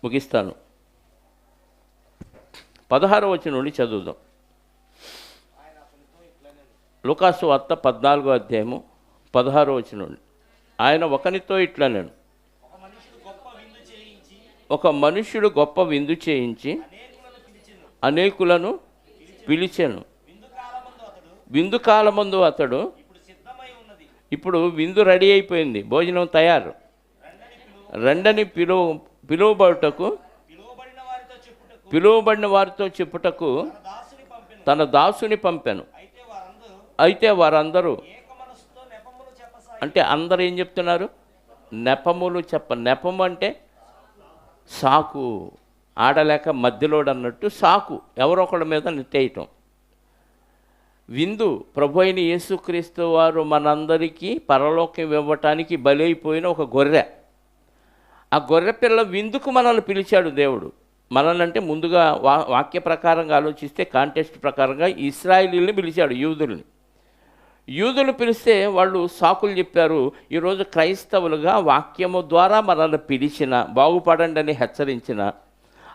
ముగిస్తాను, 16వ వచనం నుండి చదువుదాం. లూకాసు వార్త 14వ అధ్యాయము 16వ వచనం నుండి. ఆయన ఒకనితో ఇట్లా నేను, ఒక మనుష్యుడు గొప్ప విందు చేయించి అనేకులను పిలిచెను. విందు కాలమందు అతడు, ఇప్పుడు విందు రెడీ అయిపోయింది, భోజనం తయారు, రండని పిలువబడిన వారితో చెప్పుటకు తన దాసుని పంపాను. అయితే వారందరూ, అంటే అందరూ ఏం చెప్తున్నారు? నెపములు నెపము అంటే సాకు, ఆడలేక మధ్యలోడు అన్నట్టు సాకు ఎవరొకళ్ళ మీద నెట్టేయటం. విందు ప్రభు అయిన యేసుక్రీస్తు వారు మనందరికీ పరలోకం ఇవ్వటానికి బలైపోయిన ఒక గొర్రె. ఆ గొర్రె పిల్ల విందుకు మనల్ని పిలిచాడు దేవుడు. మనల్ని అంటే ముందుగా వాక్య ప్రకారంగా ఆలోచిస్తే, కాంటెక్స్ట్ ప్రకారంగా ఇశ్రాయేలీల్ని పిలిచాడు, యూదులు పిలిస్తే వాళ్ళు సాకులు చెప్పారు. ఈరోజు క్రైస్తవులుగా వాక్యము ద్వారా మనల్ని పిలిచిన, బాగుపడండి అని హెచ్చరించిన,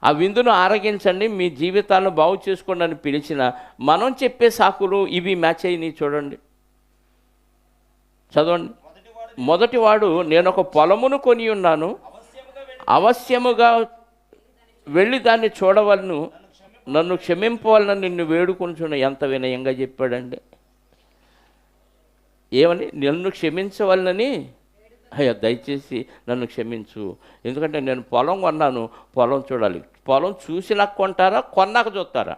ఆ విందును ఆరగించండి, మీ జీవితాలను బాగు చేసుకోండి అని పిలిచిన, మనం చెప్పే సాకులు ఇవి మ్యాచ్ అయినాయి. చూడండి, చదవండి. మొదటివాడు, నేను ఒక పొలమును కొని ఉన్నాను, అవశ్యముగా వెళ్ళి దాన్ని చూడవలను, నన్ను క్షమింపవాలని నిన్ను వేడుకొనుచున్న. ఎంత వినయంగా చెప్పాడండి. ఏమని? నన్ను క్షమించవాలని, అయ్యా దయచేసి నన్ను క్షమించు, ఎందుకంటే నేను పొలం కొన్నాను, పొలం చూడాలి. పొలం చూసినాక కొంటారా, కొన్నాక చూస్తారా?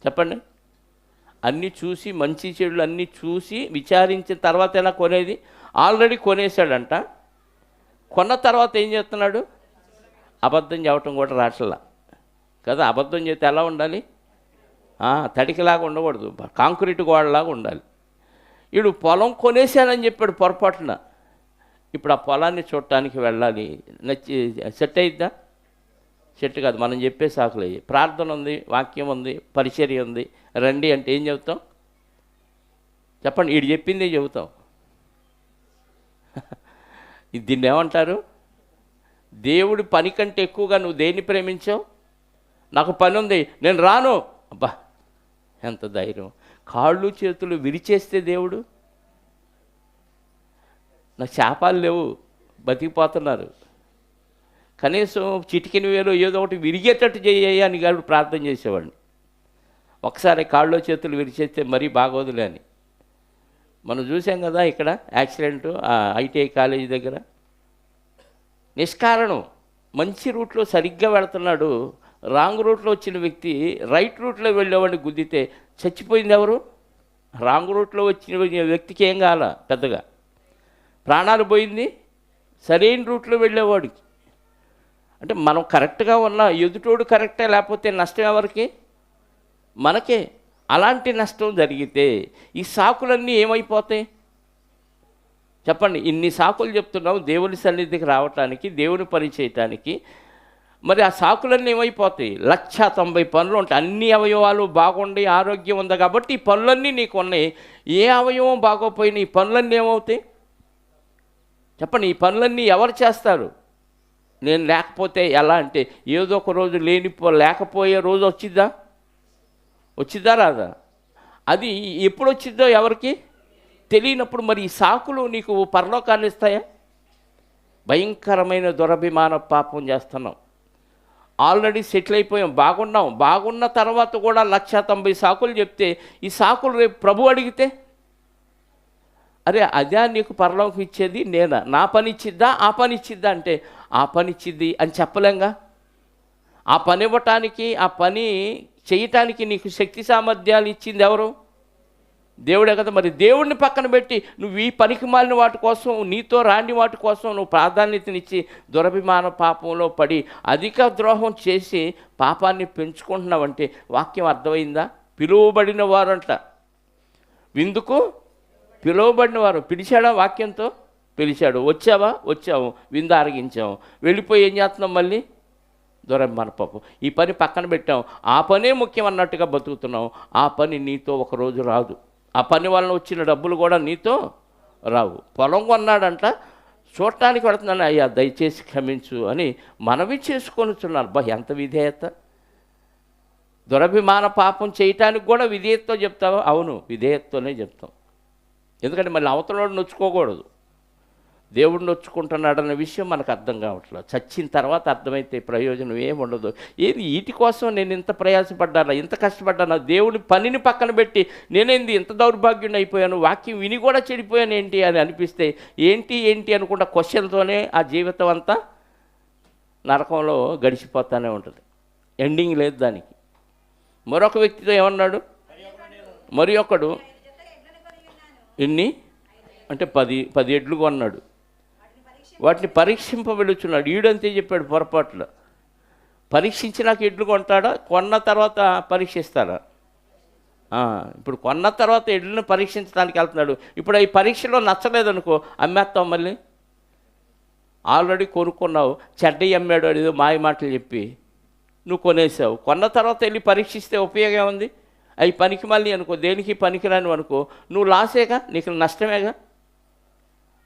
చెప్పండి. అన్నీ చూసి, మంచి చెడులు అన్నీ చూసి విచారించిన తర్వాత ఎలా కొనేది? ఆల్రెడీ కొనేసాడంట. కొన్న తర్వాత ఏం చేస్తున్నాడు? అబద్ధం చెప్పటం కూడా రాట్లా కదా. అబద్ధం చేస్తే ఎలా ఉండాలి? తడికిలాగా ఉండకూడదు, కాంక్రీట్ గోడలాగా ఉండాలి. వీడు పొలం కొనేసానని చెప్పాడు పొరపాటున. ఇప్పుడు ఆ పొలాన్ని చూడటానికి వెళ్ళాలి. నచ్చి సెట్ అయిద్దా? సెట్ కాదు. మనం చెప్పే సాకులు అయ్యి. ప్రార్థన ఉంది, వాక్యం ఉంది, పరిచర్య ఉంది, రండి అంటే ఏం చెబుతాం? చెప్పండి. వీడు చెప్పిందే చెబుతాం. దీన్ని ఏమంటారు? దేవుడి పని కంటే ఎక్కువగా నువ్వు దేన్ని ప్రేమించావు? నాకు పని ఉంది, నేను రాను. అబ్బా ఎంత ధైర్యం! కాళ్ళు చేతులు విరిచేస్తే దేవుడు, నాకు శాపాలు లేవు, బతికిపోతున్నారు, కనీసం చిటికిన వేలు ఏదో ఒకటి విరిగేటట్టు చేయ అని గారు ప్రార్థన చేసేవాడిని. ఒకసారి కాళ్ళు చేతులు విరిచేస్తే మరీ బాగోదులే అని. మనం చూసాం కదా ఇక్కడ యాక్సిడెంట్ ఐటీఐ కాలేజీ దగ్గర. నిష్కారణం, మంచి రూట్లో సరిగ్గా వెళుతున్నాడు, రాంగ్ రూట్లో వచ్చిన వ్యక్తి రైట్ రూట్లో వెళ్ళేవాడిని గుద్దితే చచ్చిపోయింది ఎవరు? రాంగ్ రూట్లో వచ్చిన వ్యక్తికి ఏం కాల, పెద్దగా ప్రాణాలు పోయింది సరైన రూట్లో వెళ్ళేవాడికి. అంటే మనం కరెక్ట్గా ఉన్నా ఎదుటోడు కరెక్టే, లేకపోతే నష్టం ఎవరికి? మనకే. అలాంటి నష్టం జరిగితే ఈ సాకులన్నీ ఏమైపోతాయి? చెప్పండి. ఇన్ని సాకులు చెప్తున్నావు దేవుని సన్నిధికి రావటానికి, దేవుని పని చేయటానికి. మరి ఆ సాకులన్నీ ఏమైపోతాయి? 190 పనులు ఉంటాయి. అన్ని అవయవాలు బాగుండి ఆరోగ్యం ఉంది కాబట్టి ఈ పనులన్నీ నీకు ఉన్నాయి. ఏ అవయవం బాగోపోయినా ఈ పనులన్నీ ఏమవుతాయి? చెప్పండి. ఈ పనులన్నీ ఎవరు చేస్తారు? నేను లేకపోతే ఎలా అంటే, ఏదో ఒక రోజు లేకపోయే రోజు వచ్చిద్దా రాదా? అది ఎప్పుడు వచ్చిద్దో ఎవరికి తెలియనప్పుడు మరి ఈ సాకులు నీకు పరలోకాన్ని ఇస్తాయా? భయంకరమైన దురభిమాన పాపం చేస్తున్నాం. ఆల్రెడీ సెటిల్ అయిపోయాం, బాగున్న తర్వాత కూడా 190 సాకులు చెప్తే ఈ సాకులు రేపు ప్రభు అడిగితే, అరే అదే నీకు పరలోకం ఇచ్చేది నేనా, నా పని ఇచ్చిద్దా ఆ పని ఇచ్చిద్దా అంటే ఆ పని ఇచ్చిద్ది అని చెప్పలేంగా. ఆ పని ఇవ్వటానికి, ఆ పని చేయటానికి నీకు శక్తి సామర్థ్యాలు ఇచ్చింది ఎవరు? దేవుడే కదా. మరి దేవుడిని పక్కన పెట్టి నువ్వు ఈ పనికి మాలిన వాటి కోసం, నీతో రాని వాటి కోసం నువ్వు ప్రాధాన్యతనిచ్చి దురభిమాన పాపంలో పడి అధిక ద్రోహం చేసి పాపాన్ని పెంచుకుంటున్నావంటే వాక్యం అర్థమైందా? పిలువబడిన వారంట, విందుకు పిలువబడిన వారు. పిలిచాడా? వాక్యంతో పిలిచాడు. వచ్చావా? వచ్చాము, విందు ఆరగించాము. వెళ్ళిపోయి ఏం చేస్తున్నాం? మళ్ళీ దురభిమాన పాపం. ఈ పని పక్కన పెట్టాం, ఆ పనే ముఖ్యం అన్నట్టుగా బతుకుతున్నాం. ఆ పని నీతో ఒకరోజు రాదు. ఆ పని వలన వచ్చిన డబ్బులు కూడా నీతో రావు. పొలం కొన్నాడంట, చూడటానికి వెళుతున్నాను, అయ్యా దయచేసి క్షమించు అని మనవి చేసుకొనిచున్నారు. ఎంత విధేయత! దురభిమాన పాపం చేయటానికి కూడా విధేయతతో చెప్తావా? అవును, విధేయతతోనే చెప్తాం. ఎందుకంటే మళ్ళీ అవతలవాడు నొచ్చుకోకూడదు. దేవుడు నొచ్చుకుంటున్నాడన్న విషయం మనకు అర్థం కావట్లేదు. చచ్చిన తర్వాత అర్థమైతే ప్రయోజనం ఏమి ఉండదు. ఏది వీటి కోసం నేను ఇంత ప్రయాసపడ్డానా, ఇంత కష్టపడ్డానా, దేవుని పనిని పక్కన పెట్టి నేనేంది ఇంత దౌర్భాగ్యం అయిపోయాను, వాక్యం విని కూడా చెడిపోయాను ఏంటి అని అనిపిస్తే ఏంటి అనుకుంటా క్వశ్చన్తోనే ఆ జీవితం అంతా నరకంలో గడిచిపోతూనే ఉంటుంది. ఎండింగ్ లేదు దానికి. మరొక వ్యక్తితో ఏమన్నాడు? మరి ఒకడు ఎన్ని అంటే 10 ఎడ్లు కొన్నాడు, వాటిని పరీక్షింపబెడుచున్నాడు. ఈడంతే చెప్పాడు పొరపాట్లు. పరీక్షించి నాకు ఎడ్లు కొంటాడా? కొన్న తర్వాత పరీక్షిస్తాడా? ఇప్పుడు కొన్న తర్వాత ఎడ్లను పరీక్షించడానికి వెళ్తున్నాడు. ఇప్పుడు ఈ పరీక్షలో నచ్చలేదనుకో, అమ్మేస్తావు. మళ్ళీ ఆల్రెడీ కొనుక్కున్నావు, చెడ్డయి అమ్మాడు అనేదో మాయ మాటలు చెప్పి నువ్వు కొనేసావు. కొన్న తర్వాత వెళ్ళి పరీక్షిస్తే ఉపయోగం ఉంది? అవి పనికి మళ్ళీ అనుకో, దేనికి పనికిరాని అనుకో, నువ్వు లాసేగా, నీకు నష్టమేగా.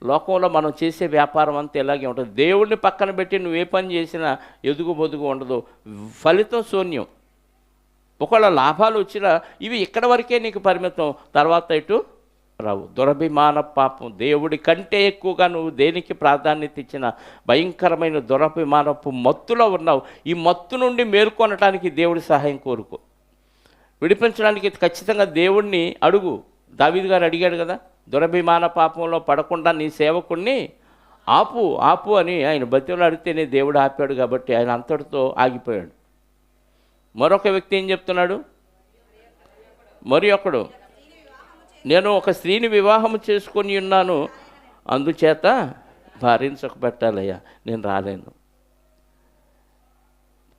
లోకంలో మనం చేసే వ్యాపారం అంతా ఇలాగే ఉంటుంది. దేవుడిని పక్కన పెట్టి నువ్వు ఏ పని చేసినా ఎదుగు బొదుగు ఉండదు, ఫలితం శూన్యం. ఒకవేళ లాభాలు వచ్చినా ఇవి ఇక్కడ వరకే నీకు పరిమితం, తర్వాత ఇటు రావు. దురభిమాన పాపం, దేవుడి కంటే ఎక్కువగా నువ్వు దేనికి ప్రాధాన్యత ఇచ్చిన భయంకరమైన దురభిమానపు మత్తులో ఉన్నావు. ఈ మత్తు నుండి మేల్కొనటానికి దేవుడి సహాయం కోరుకో. విడిపించడానికి ఖచ్చితంగా దేవుణ్ణి అడుగు. దావీదు గారు అడిగాడు కదా, దురభిమాన పాపంలో పడకుండా నీ సేవకుణ్ణి ఆపు అని ఆయన బతిలో అడిగితేనే దేవుడు ఆపాడు. కాబట్టి ఆయన అంతటితో ఆగిపోయాడు. మరొక వ్యక్తి ఏం చెప్తున్నాడు? మరి ఒకడు, నేను ఒక స్త్రీని వివాహం చేసుకొని ఉన్నాను, అందుచేత భార్యను సుఖపెట్టాలయ్యా, నేను రాలేను.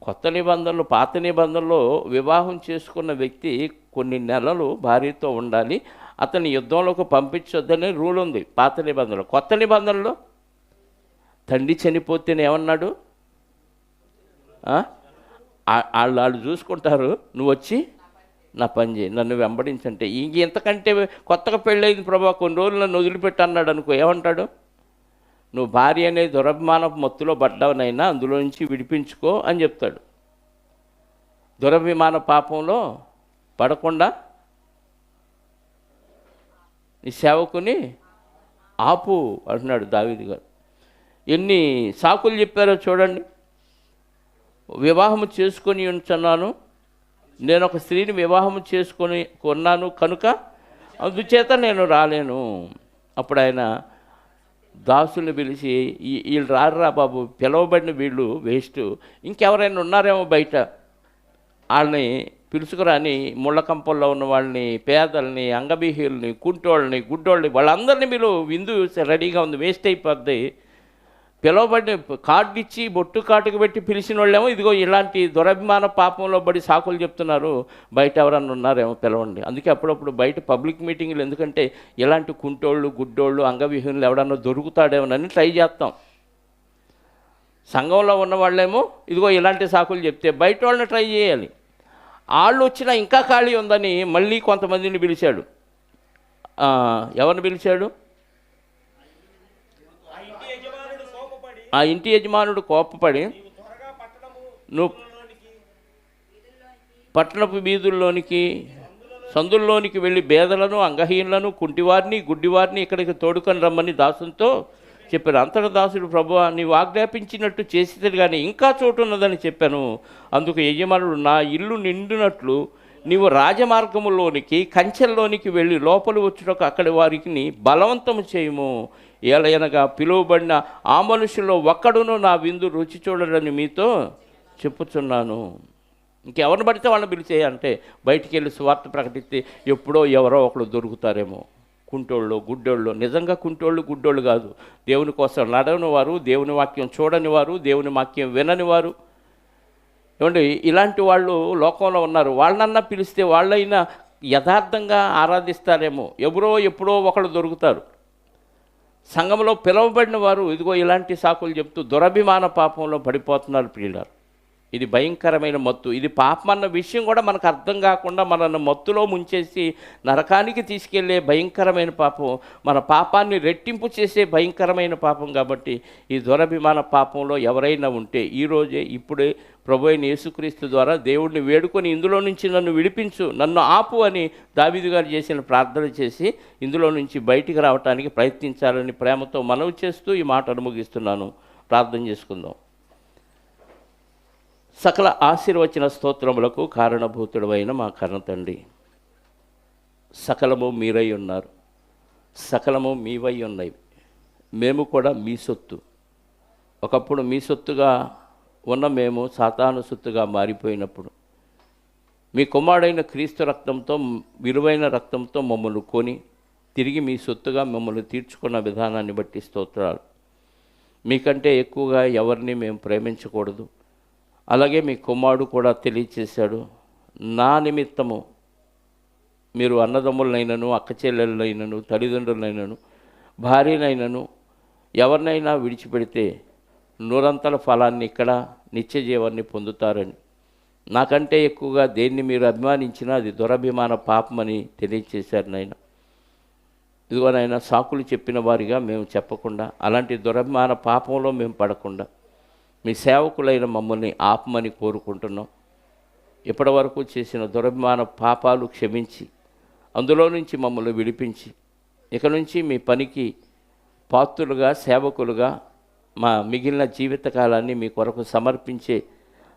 కొత్త నిబంధనలు, పాత నిబంధనలో వివాహం చేసుకున్న వ్యక్తి కొన్ని నెలలు భార్యతో ఉండాలి, అతని యుద్ధంలోకి పంపించొద్దని రూల్ ఉంది పాత నిబంధనలో. కొత్త నిబంధనలో తండ్రి చనిపోతేనే ఏమన్నాడు? వాళ్ళు చూసుకుంటారు, నువ్వు వచ్చి నా పని చేయి, నన్ను వెంబడించంటే. ఇంతకంటే కొత్తగా పెళ్ళయింది ప్రభా, కొన్ని రోజులు నన్ను వదిలిపెట్టి అన్నాడు అనుకో, ఏమంటాడు? నువ్వు భార్య అనే దురభిమానపు మత్తులో పడ్డావునైనా అందులో నుంచి విడిపించుకో అని చెప్తాడు. దురభిమాన పాపంలో పడకుండా నీ సేవకుని ఆపు అంటున్నాడు దావీదు గారు. ఎన్ని సాకులు చెప్పారో చూడండి. వివాహము చేసుకొని ఉంచున్నాను, నేను ఒక స్త్రీని వివాహము చేసుకొని కొన్నాను కనుక అందుచేత నేను రాలేను. అప్పుడు ఆయన దాసుల్ని పిలిచి, వీళ్ళు రారా బాబు, పిలవబడిన వీళ్ళు వేస్ట్, ఇంకెవరైనా ఉన్నారేమో బయట, వాళ్ళని పిలుచుకురాని, ముళ్ళకంపల్లో ఉన్న వాళ్ళని, పేదల్ని, అంగబీహీల్ని, కుంటోళ్ళని, గుడ్డోళ్ళని, వాళ్ళందరినీ మీరు విందు రెడీగా ఉంది, వేస్ట్ అయిపోద్ది. పిలవబడిన కార్డు ఇచ్చి బొట్టు కాటుకు పెట్టి పిలిచిన వాళ్ళేమో ఇదిగో ఇలాంటి దురభిమాన పాపంలో పడి సాకులు చెప్తున్నారు, బయట ఎవరన్నా ఉన్నారేమో పిలవండి. అందుకే అప్పుడప్పుడు బయట పబ్లిక్ మీటింగ్లు, ఎందుకంటే ఇలాంటి కుంటోళ్ళు, గుడ్డోళ్ళు, అంగవిహీనులు ఎవడన్నా దొరుకుతాడేమోనని ట్రై చేస్తాం. సంఘంలో ఉన్న వాళ్ళేమో ఇదిగో ఇలాంటి సాకులు చెప్తే బయట వాళ్ళని ట్రై చేయాలి. వాళ్ళు వచ్చినా ఇంకా ఖాళీ ఉందని మళ్ళీ కొంతమందిని పిలిచాడు. ఎవరిని పిలిచాడు? ఆ ఇంటి యజమానుడు కోపపడి, నువ్వు పట్టణపు వీధుల్లోనికి, సందుల్లోనికి వెళ్ళి బేదలను, అంగహీనులను, కుంటివారిని, గుడ్డివారిని ఇక్కడికి తోడుకొని రమ్మని దాసులతో చెప్పాను. అంతట దాసుడు, ప్రభువా నీవు ఆజ్ఞాపించినట్టు చేసేది కానీ ఇంకా చోటు ఉన్నదని చెప్పాను. అందుకు యజమానుడు, నా ఇల్లు నిండినట్లు నీవు రాజమార్గములోనికి కంచెల్లోనికి వెళ్ళి లోపలి వచ్చుటకు అక్కడి వారికి బలవంతము చేయము. ఏలయనగా పిలువబడిన ఆ మనుషుల్లో ఒక్కడును నా విందు రుచి చూడడని మీతో చెప్పుచున్నాను. ఇంకెవరిని పడితే వాళ్ళని పిలిచేయ అంటే బయటికి వెళ్ళి సువార్త ప్రకటిస్తే ఎప్పుడో ఎవరో ఒకరు దొరుకుతారేమో. కుంటోళ్ళు, గుడ్డోళ్ళు, నిజంగా కుంటోళ్ళు గుడ్డోళ్ళు కాదు, దేవుని కోసం నడవని వారు, దేవుని వాక్యం చూడని వారు, దేవుని వాక్యం వినని వారు. ఏమండి, ఇలాంటి వాళ్ళు లోకంలో ఉన్నారు. వాళ్ళనన్నా పిలిస్తే వాళ్ళైనా యథార్థంగా ఆరాధిస్తారేమో. ఎవరో ఎప్పుడో ఒకళ్ళు దొరుకుతారు. సంఘంలో పిలువబడిన వారు ఇదిగో ఇలాంటి సాకులు చెప్తూ దురభిమాన పాపంలో పడిపోతున్నారు ప్రియులారు. ఇది భయంకరమైన మత్తు. ఇది పాపం అన్న విషయం కూడా మనకు అర్థం కాకుండా మనల్ని మత్తులో ముంచేసి నరకానికి తీసుకెళ్లే భయంకరమైన పాపం, మన పాపాన్ని రెట్టింపు చేసే భయంకరమైన పాపం. కాబట్టి ఈ దురభిమాన పాపంలో ఎవరైనా ఉంటే ఈరోజే ఇప్పుడే ప్రభు అయిన యేసుక్రీస్తు ద్వారా దేవుడిని వేడుకొని ఇందులో నుంచి నన్ను విడిపించు, నన్ను ఆపు అని దావీదు గారు చేసిన ప్రార్థన చేసి ఇందులో నుంచి బయటికి రావడానికి ప్రయత్నించాలని ప్రేమతో మనవి చేస్తూ ఈ మాటను ముగిస్తున్నాను. ప్రార్థన చేసుకుందాం. సకల ఆశీర్వచన స్తోత్రములకు కారణభూతుడైన మా కన్న తండ్రి, సకలము మీరై ఉన్నారు, సకలము మీవై ఉన్నాయి. మేము కూడా మీ సొత్తు. ఒకప్పుడు మీ సొత్తుగా ఉన్న మేము సాతాను సొత్తుగా మారిపోయినప్పుడు మీ కుమారుడైన క్రీస్తు రక్తంతో, విలువైన రక్తంతో మమ్మల్ని కొని తిరిగి మీ సొత్తుగా మమ్మల్ని తీర్చుకున్న విధానాన్ని బట్టి స్తోత్రాలు. మీకంటే ఎక్కువగా ఎవరిని మేము ప్రేమించకూడదు. అలాగే మీ కుమారుడు కూడా తెలియచేశాడు, నా నిమిత్తము మీరు అన్నదమ్ములనైనను, అక్క చెల్లెళ్ళనైనను, తల్లిదండ్రులనైనను, భార్యనైనను ఎవరినైనా విడిచిపెడితే నూరంతల ఫలాన్ని ఇక్కడ నిత్య జీవాన్ని పొందుతారని, నాకంటే ఎక్కువగా దేన్ని మీరు అభిమానించినా అది దురభిమాన పాపమని తెలియచేశారు నాయన. ఇదిగో నాయన, సాకులు చెప్పిన వారిగా మేము చెప్పకుండా, అలాంటి దురభిమాన పాపంలో మేము పడకుండా మీ సేవకులైన మమ్మల్ని ఆపమని కోరుకుంటున్నాం. ఇప్పటి వరకు చేసిన దురభిమాన పాపాలు క్షమించి అందులో నుంచి మమ్మల్ని విడిపించి ఇక నుంచి మీ పనికి పాత్రులుగా, సేవకులుగా మా మిగిలిన జీవితకాలాన్ని మీ కొరకు సమర్పించే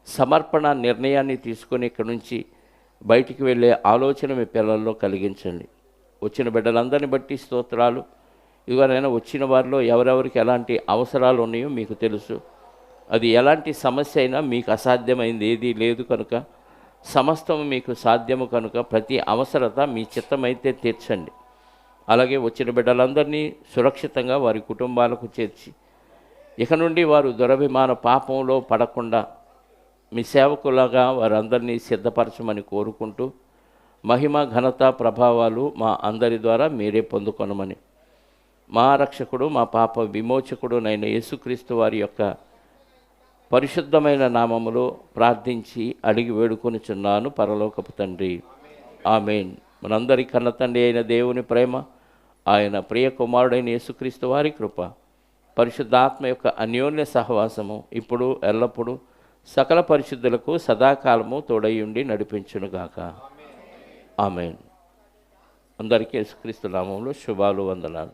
సమర్పణ నిర్ణయాన్ని తీసుకొని ఇక్కడి నుంచి బయటికి వెళ్ళే ఆలోచన మీ పిల్లల్లో కలిగించండి. వచ్చిన బిడ్డలందరిని బట్టి స్తోత్రాలు. ఇదిగోనైనా వచ్చిన వారిలో ఎవరెవరికి ఎలాంటి అవసరాలు ఉన్నాయో మీకు తెలుసు. అది ఎలాంటి సమస్య అయినా మీకు అసాధ్యమైంది ఏదీ లేదు కనుక సమస్తం మీకు సాధ్యము కనుక ప్రతి అవసరత మీ చిత్తమైతే తీర్చండి. అలాగే వచ్చిన బిడ్డలందరినీ సురక్షితంగా వారి కుటుంబాలకు చేర్చి ఇక నుండి వారు దురభిమాన పాపంలో పడకుండా మీ సేవకులాగా వారందరినీ సిద్ధపరచమని కోరుకుంటూ మహిమ, ఘనత, ప్రభావాలు మా అందరి ద్వారా మీరే పొందుకొనమని మా రక్షకుడు, మా పాప విమోచకుడు నైన యేసుక్రీస్తు వారి యొక్క పరిశుద్ధమైన నామములో ప్రార్థించి అడిగి వేడుకొనిచున్నాను పరలోకపు తండ్రి, ఆమేన్. మనందరి కన్న తండ్రి అయిన దేవుని ప్రేమ, ఆయన ప్రియ కుమారుడైన యేసుక్రీస్తు వారి కృప, పరిశుద్ధాత్మ యొక్క అన్యోన్య సహవాసము ఇప్పుడు ఎల్లప్పుడూ సకల పరిశుద్ధులకు సదాకాలము తోడయుండి నడిపించునుగాక. ఆమేన్. అందరికీ యేసుక్రీస్తు నామములో శుభాలు, వందనాలు.